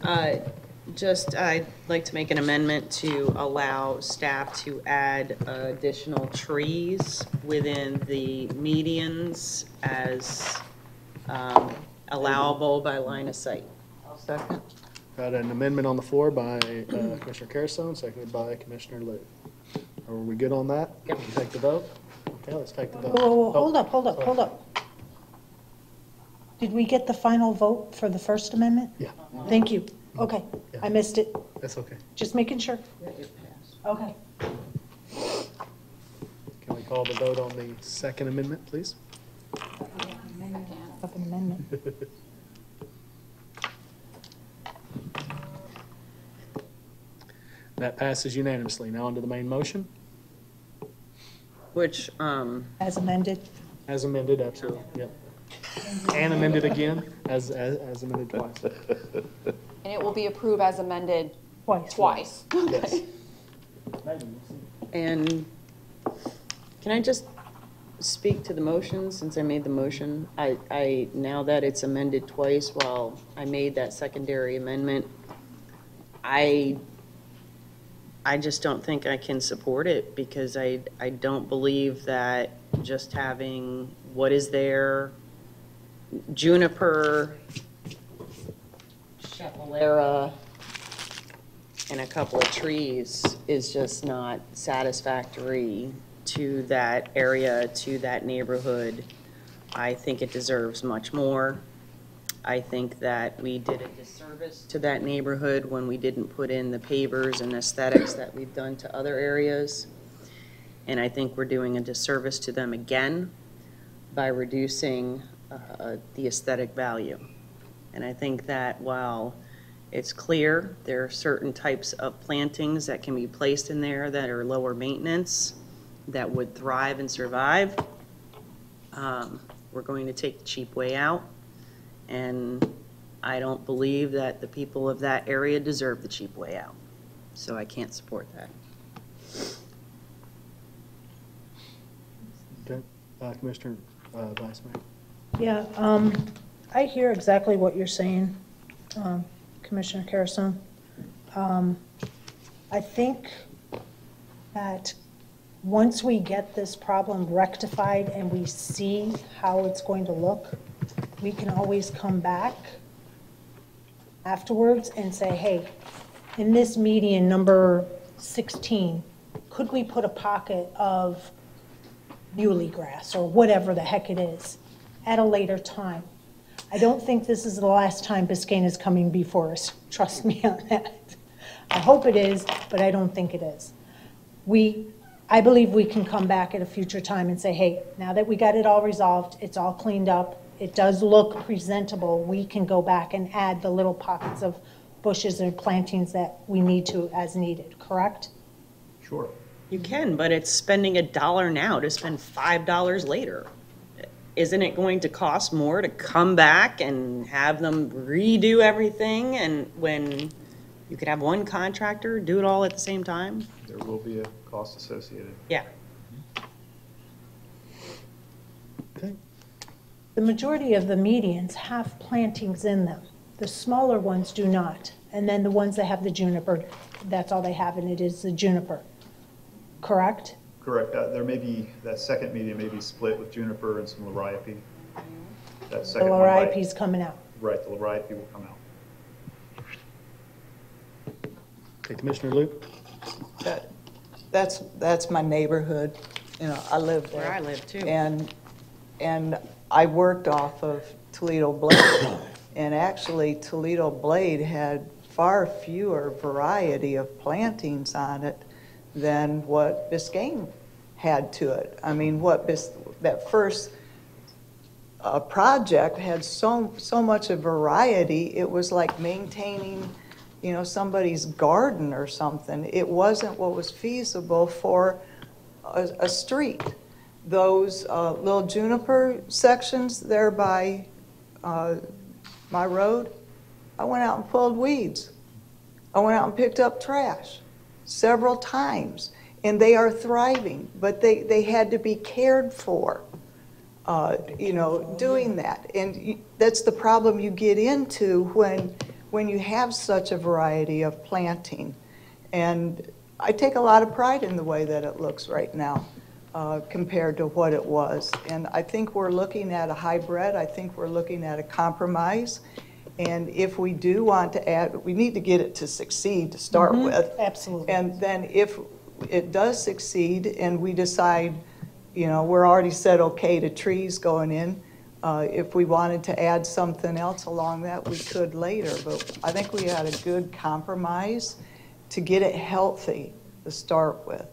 I'd like to make an amendment to allow staff to add additional trees within the medians as allowable by line of sight. I'll second. Got an amendment on the floor by Commissioner Carasone, seconded by Commissioner Liu. Are we good on that? Yep. Can we take the vote? Okay, let's take the vote. Whoa, hold up, hold up, hold up. Did we get the final vote for the First Amendment? Yeah, Thank you. Okay, I missed it. that's okay. Just making sure. Okay. Can we call the vote on the second amendment, please? Second Amendment. That passes unanimously. Now on to the main motion. Which, As amended. As amended, absolutely, yep. And amended again, as amended twice. And it will be approved as amended Twice. Yes. and can I just speak to the motion, since I made the motion? Now that it's amended twice, while I made that secondary amendment, I I just don't think I can support it because I don't believe that just having what is there, juniper, chapelera, and a couple of trees is just not satisfactory to that area, to that neighborhood. I think it deserves much more. I think that we did a disservice to that neighborhood when we didn't put in the pavers and aesthetics that we've done to other areas. And I think we're doing a disservice to them again by reducing the aesthetic value. And I think that while it's clear there are certain types of plantings that can be placed in there that are lower maintenance, that would thrive and survive, we're going to take the cheap way out. And I don't believe that the people of that area deserve the cheap way out. So I can't support that. Okay. Commissioner Vice Mayor. Yeah, I hear exactly what you're saying, Commissioner Carrison. I think that once we get this problem rectified and we see how it's going to look, we can always come back afterwards and say, hey, in this median number 16, could we put a pocket of muley grass or whatever the heck it is at a later time? I don't think this is the last time Biscayne is coming before us. Trust me on that. I hope it is, but I don't think it is. I believe we can come back at a future time and say, hey, now that we got it all resolved, it's all cleaned up, it does look presentable, we can go back and add the little pockets of bushes and plantings that we need to as needed, correct? Sure. You can, but it's spending $1 now to spend $5 later. Isn't it going to cost more to come back and have them redo everything, and when you could have one contractor do it all at the same time? There will be a cost associated. Yeah. Okay. The majority of the medians have plantings in them. The smaller ones do not. And then the ones that have the juniper, that's all they have, and it is the juniper. Correct? Correct. There may be, that second median may be split with juniper and some liriope. That The second one might- Liriope's coming out. Right, the liriope will come out. Okay, Commissioner Luke. That's my neighborhood, you know, I live there. Where I live, too. And I worked off of Toledo Blade, and actually Toledo Blade had far fewer variety of plantings on it than what Biscayne had to it. I mean, that first project had so much of variety, it was like maintaining, you know, somebody's garden or something. It wasn't what was feasible for a street. Those little juniper sections there by my road, I went out and pulled weeds. I went out and picked up trash several times, and they are thriving, but they had to be cared for, you know, doing that. And that's the problem you get into when you have such a variety of planting. And I take a lot of pride in the way that it looks right now compared to what it was. And I think we're looking at a hybrid. I think we're looking at a compromise. And if we do want to add, we need to get it to succeed to start with. Absolutely. And then if it does succeed and we decide, you know, we're already said okay to trees going in, if we wanted to add something else along that, we could later. But I think we had a good compromise to get it healthy to start with.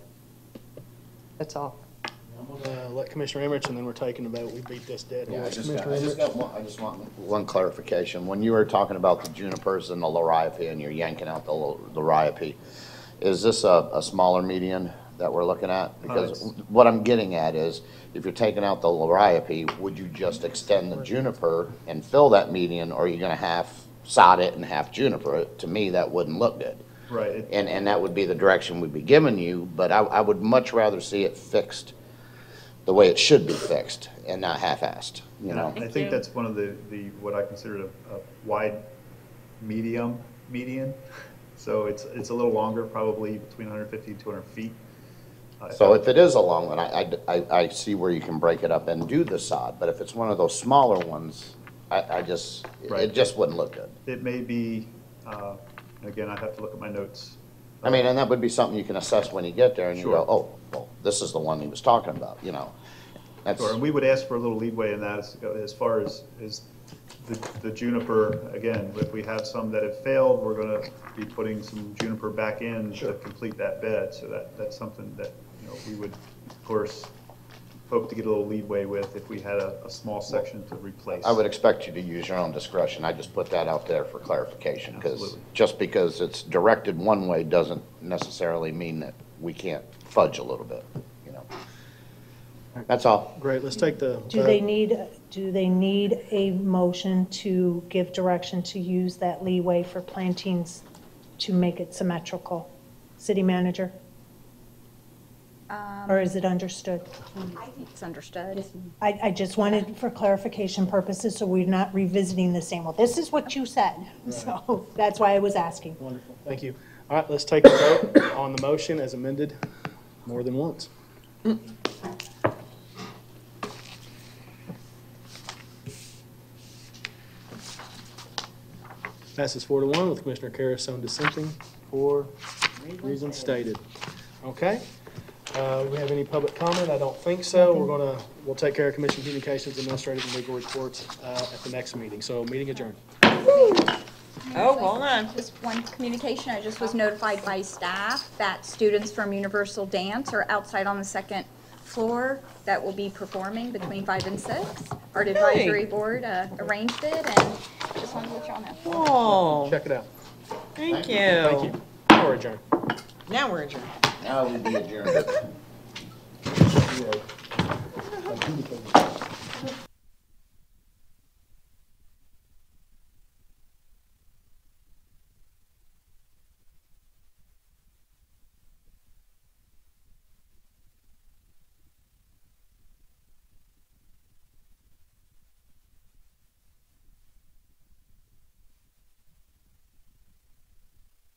That's all. I'm gonna let Commissioner Emmerich, and then we're taking a vote. We beat this dead Yeah, I horse. just Commissioner I just want one clarification. When you were talking about the junipers and the liriope, and you're yanking out the liriope, is this a smaller median that we're looking at? Because what I'm getting at is, if you're taking out the liriope, would you just extend the juniper and fill that median, or are you gonna half sod it and half juniper it? To me, that wouldn't look good. Right. And that would be the direction we'd be giving you, but I would much rather see it fixed the way it should be fixed and not half-assed, you know? I think that's one of the what I consider a wide median, So it's a little longer, probably between 150 and 200 feet. So if it is a long one, I see where you can break it up and do the sod, but if it's one of those smaller ones, it Right. just wouldn't look good. It may be, again, I'd have to look at my notes. I mean, and that would be something you can assess when you get there and you Sure. go, oh, well, this is the one he was talking about, you know? That's, Sure, and we would ask for a little leeway in that as far as the juniper, again, if we have some that have failed, we're gonna be putting some juniper back in to complete that bed, so that's something that, you know, we would, of course, hope to get a little leeway with if we had a small section to replace. I would expect you to use your own discretion. I just put that out there for clarification, because Absolutely. just because it's directed one way doesn't necessarily mean that we can't fudge a little bit, you know? That's all. Great, let's take the. Do they need a motion to give direction to use that leeway for plantings to make it symmetrical? City manager? Or is it understood? I think it's understood. I just wanted for clarification purposes, so we're not revisiting the same, well, this is what you said. So that's why I was asking. Wonderful, thank you. All right, let's take a vote on the motion as amended more than once. Passes 4-1 with Commissioner Carasone dissenting for reasons stated. Okay. We have any public comment? I don't think so. We'll take care of Commission Communications, Administrative, and Legal reports at the next meeting. So meeting adjourned. Oh, hold on. Just one communication, I just was notified by staff that students from Universal Dance are outside on the second floor that will be performing between 5 and 6. Art Advisory Board arranged it, and just wanted to let y'all know. Oh, Check it out. thank you. Thank you. Now we're adjourned. Now we're adjourned. Now we'll be adjourned.